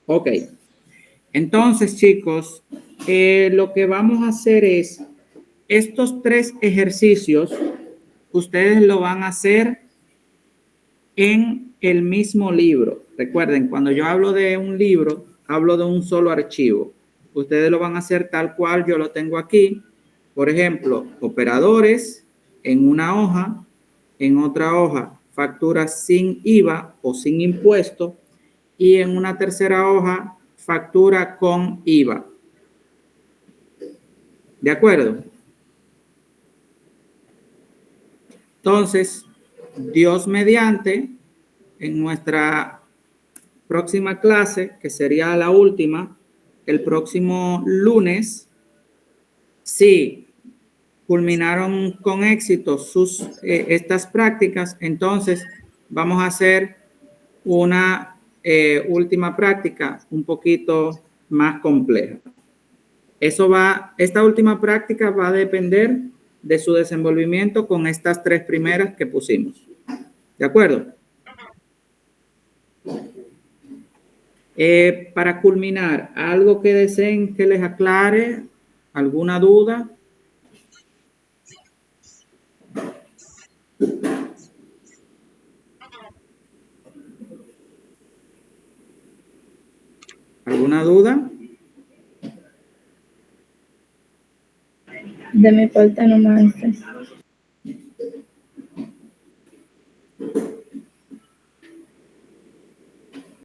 B: Ok. Entonces, chicos, lo que vamos a hacer es estos 3 ejercicios, ustedes lo van a hacer en el mismo libro. Recuerden, cuando yo hablo de un libro, hablo de un solo archivo. Ustedes lo van a hacer tal cual yo lo tengo aquí. Por ejemplo, operadores en una hoja, en otra hoja, facturas sin IVA o sin impuesto, y en una tercera hoja, factura con IVA. ¿De acuerdo? Entonces, Dios mediante, en nuestra próxima clase, que sería la última, el próximo lunes, si culminaron con éxito estas prácticas, entonces vamos a hacer una última práctica un poquito más compleja. Esta última práctica va a depender de su desenvolvimiento con estas 3 primeras que pusimos. ¿De acuerdo? Para culminar, ¿algo que deseen que les aclare? ¿Alguna duda? ¿Alguna duda?
E: De mi parte no, maestra.